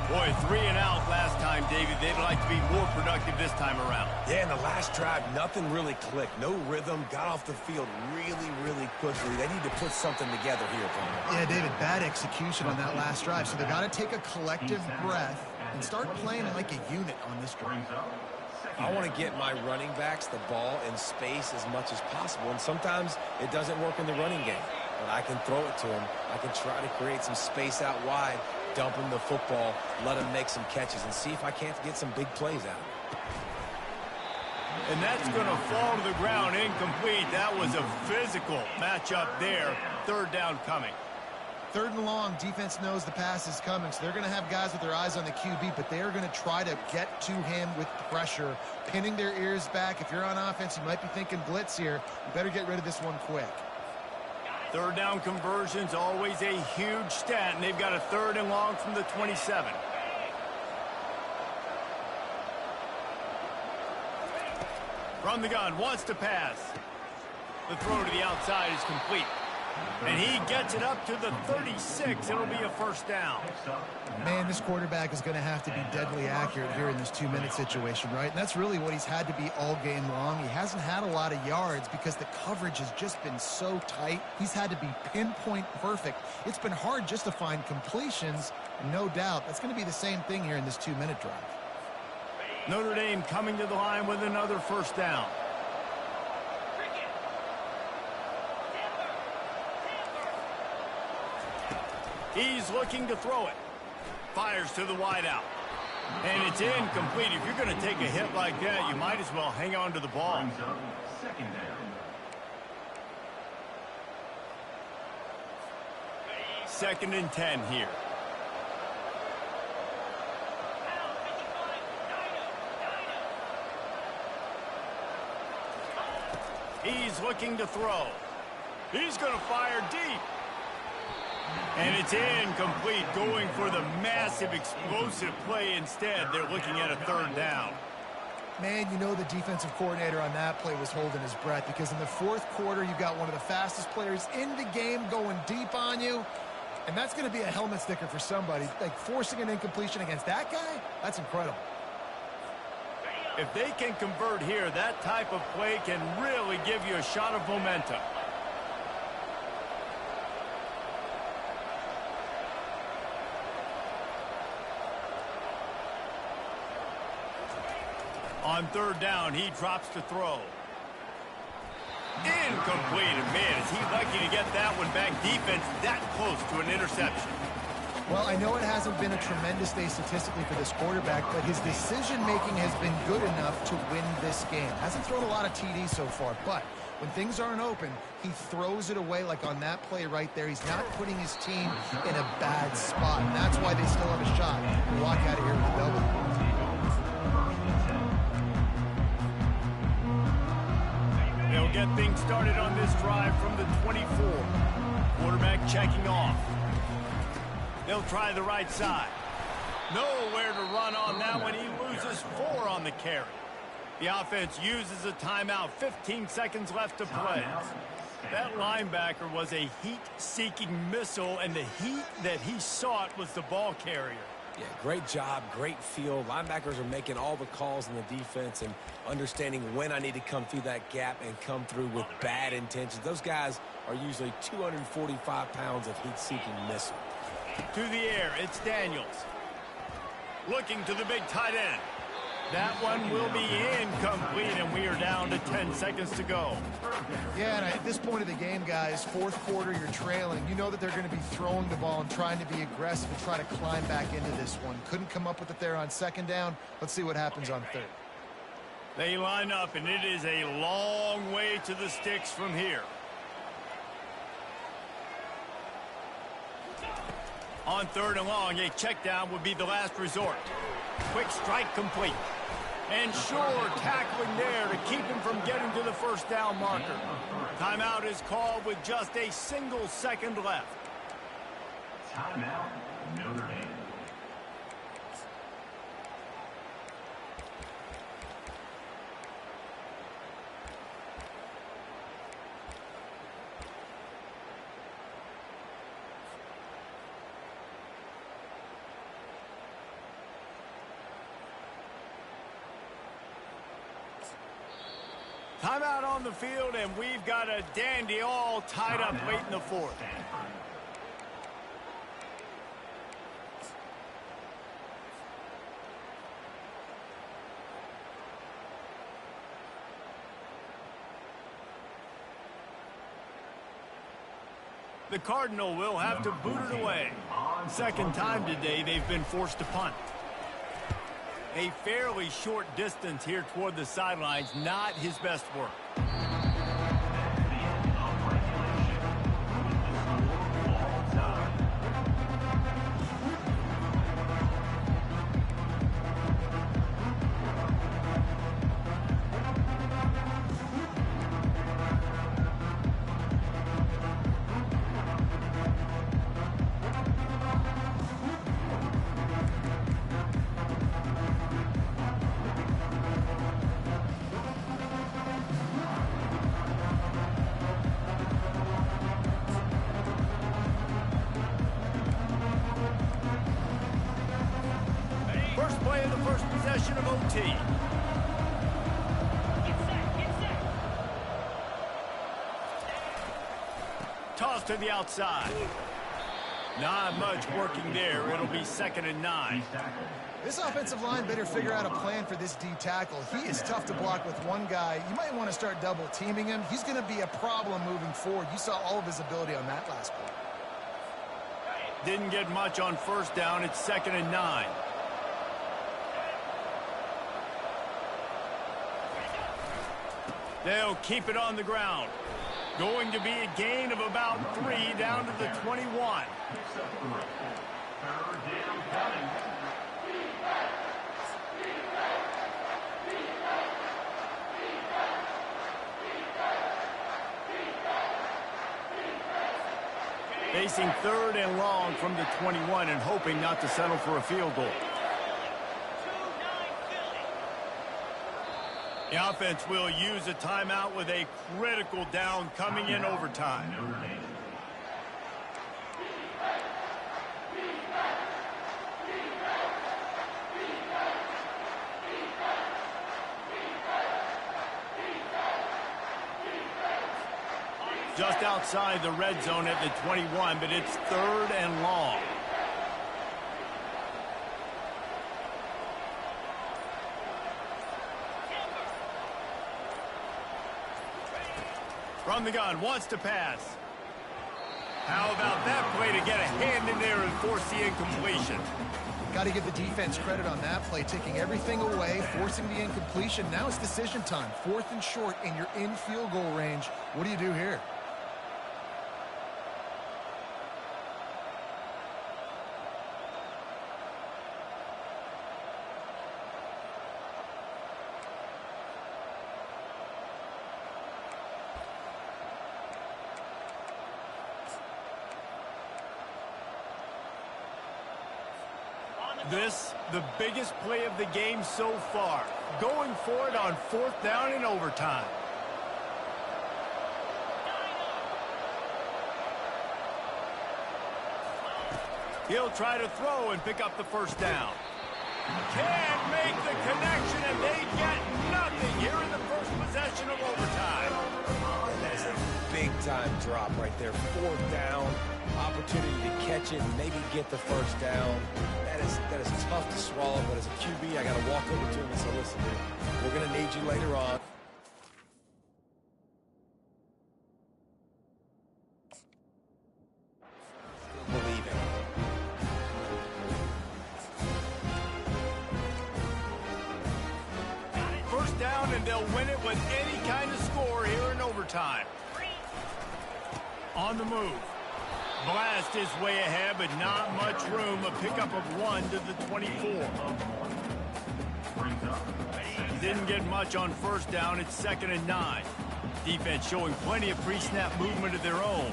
Boy, 3 and out last time, David. They'd like to be more productive this time around. Yeah, in the last drive, nothing really clicked. No rhythm, got off the field really quickly. They need to put something together here, Brian. Yeah, David, bad execution on that last drive. So they got to take a collective breath and start playing like a unit on this drive. I want to get my running backs the ball in space as much as possible, and sometimes it doesn't work in the running game. But I can throw it to them. I can try to create some space out wide, dump him the football, let him make some catches, and see if I can't get some big plays out of it. And that's going to fall to the ground incomplete. That was a physical matchup there. Third down coming. Third and long, defense knows the pass is coming, so they're going to have guys with their eyes on the QB, but they are going to try to get to him with pressure, pinning their ears back. If you're on offense, you might be thinking blitz here. You better get rid of this one quick. Third down conversion's always a huge stat, and they've got a third and long from the 27. From the gun, wants to pass. The throw to the outside is complete. And he gets it up to the 36. It'll be a first down. Man, this quarterback is going to have to be deadly accurate here in this 2-minute situation, right? And that's really what he's had to be all game long. He hasn't had a lot of yards because the coverage has just been so tight. He's had to be pinpoint perfect. It's been hard just to find completions, and no doubt that's going to be the same thing here in this 2-minute drive. Notre Dame coming to the line with another first down. He's looking to throw it. Fires to the wideout. And it's incomplete. If you're going to take a hit like that, you might as well hang on to the ball. Second down. Second and 10 here. He's looking to throw. He's going to fire deep. And it's incomplete, going for the massive explosive play instead. They're looking at a third down. Man, you know the defensive coordinator on that play was holding his breath because in the fourth quarter, you've got one of the fastest players in the game going deep on you. And that's going to be a helmet sticker for somebody. Like forcing an incompletion against that guy, that's incredible. If they can convert here, that type of play can really give you a shot of momentum. On third down, he drops to throw. Incomplete. And man, is he lucky to get that one back. Defense that close to an interception. Well, I know it hasn't been a tremendous day statistically for this quarterback, but his decision-making has been good enough to win this game. Hasn't thrown a lot of TDs so far, but when things aren't open, he throws it away like on that play right there. He's not putting his team in a bad spot, and that's why they still have a shot to walk out of here with a W. They'll get things started on this drive from the 24. Quarterback checking off. They'll try the right side. Nowhere to run on that one. He loses 4 on the carry. The offense uses a timeout. 15 seconds left to play. That linebacker was a heat-seeking missile, and the heat that he sought was the ball carrier. Yeah, great job, great feel. Linebackers are making all the calls in the defense and understanding when I need to come through that gap and come through with bad intentions. Those guys are usually 245 pounds of heat-seeking missile. To the air, it's Daniels. Looking to the big tight end. That one will be incomplete, and we are down to 10 seconds to go. Yeah, and at this point of the game, guys, fourth quarter, you're trailing. You know that they're going to be throwing the ball and trying to be aggressive and try to climb back into this one. Couldn't come up with it there on second down. Let's see what happens on third. They line up, and it is a long way to the sticks from here. On third and long, a check down would be the last resort. Quick strike complete. And sure tackling there to keep him from getting to the first down marker. Timeout is called with just a single second left. Timeout, Notre Dame. Timeout on the field, and we've got a dandy all tied up late in the fourth. The Cardinal will have to boot it away. Second time today they've been forced to punt. A fairly short distance here toward the sidelines, not his best work. First play of the first possession of OT. Get set, get set. Toss to the outside. Not much working there. It'll be 2nd and 9. This offensive line better figure out a plan for this D tackle. He is tough to block with one guy. You might want to start double teaming him. He's going to be a problem moving forward. You saw all of his ability on that last play. Didn't get much on first down. It's 2nd and 9. They'll keep it on the ground. Going to be a gain of about 3 down to the 21. Facing 3rd and long from the 21 and hoping not to settle for a field goal. The offense will use a timeout with a critical down coming in overtime. Just outside the red zone at the 21, but it's 3rd and long. From the gun, wants to pass. How about that play to get a hand in there and force the incompletion? Got to give the defense credit on that play, taking everything away, forcing the incompletion. Now it's decision time. 4th and short, and you're in field goal range. What do you do here? This, the biggest play of the game so far. Going for it on 4th down in overtime. He'll try to throw and pick up the first down. Can't make the connection, and they get nothing here in the first possession of overtime. That's a big-time drop right there. 4th down, opportunity to catch it and maybe get the first down. That is tough to swallow, but as a QB, I got to walk over to him and say, listen, we're going to need you later on. Believing. First down, and they'll win it with any kind of score here in overtime. On the move. Blast his way ahead, but not much room. A pickup of 1 to the 24. Didn't get much on first down. It's 2nd and 9. Defense showing plenty of pre-snap movement of their own.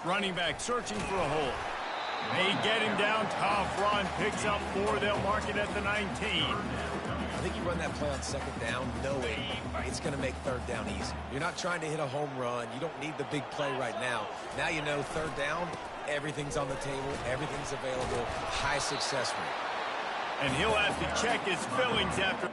Running back searching for a hole. They get him down. Tough run. Picks up 4. They'll mark it at the 19. I think you run that play on second down knowing it's going to make third down easy. You're not trying to hit a home run. You don't need the big play right now. Now you know third down, everything's on the table, everything's available, high success rate. And he'll have to check his fillings after.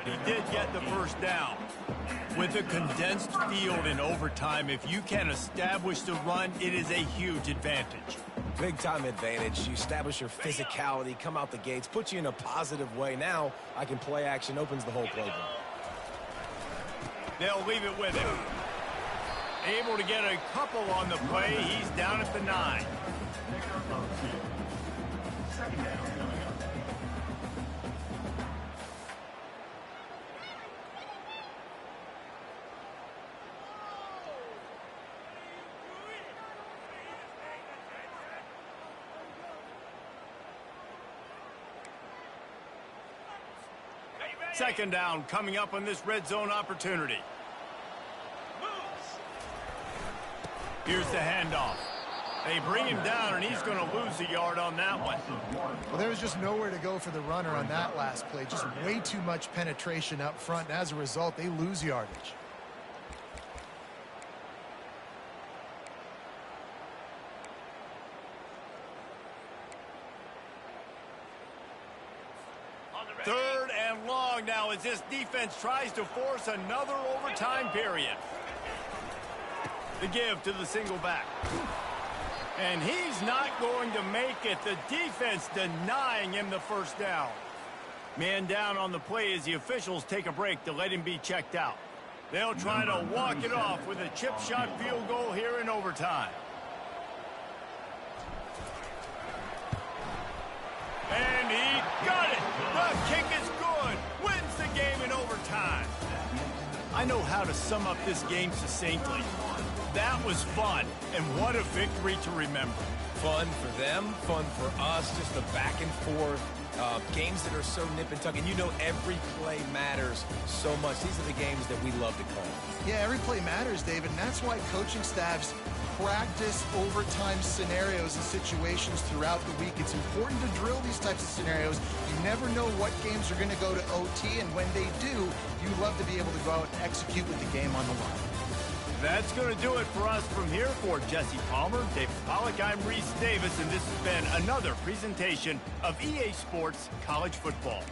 He did get the first down. With a condensed field in overtime, if you can establish the run, it is a huge advantage. Big-time advantage. You establish your physicality, come out the gates, put you in a positive way. Now, I can play action, opens the whole playbook. They'll leave it with him. Able to get a couple on the play. He's down at the 9. Second down coming up. Second down coming up on this red zone opportunity. Here's the handoff. They bring him down, and he's going to lose a yard on that one. Well, there was just nowhere to go for the runner on that last play. Just way too much penetration up front, and as a result, they lose yardage. Third and long now as this defense tries to force another overtime period. The give to the single back. And he's not going to make it. The defense denying him the first down. Man down on the play as the officials take a break to let him be checked out. They'll try to walk it off with a chip shot field goal here in overtime. And he got it. The kick is good. Wins the game in overtime. I know how to sum up this game succinctly. That was fun, and what a victory to remember. Fun for them, fun for us, just the back and forth. Games that are so nip and tuck, and you know every play matters so much. These are the games that we love to call. Yeah, every play matters, David, and that's why coaching staffs practice overtime scenarios and situations throughout the week. It's important to drill these types of scenarios. You never know what games are going to go to OT, and when they do, you love to be able to go out and execute with the game on the line. That's going to do it for us from here. For Jesse Palmer, David Pollack, I'm Reese Davis, and this has been another presentation of EA Sports College Football.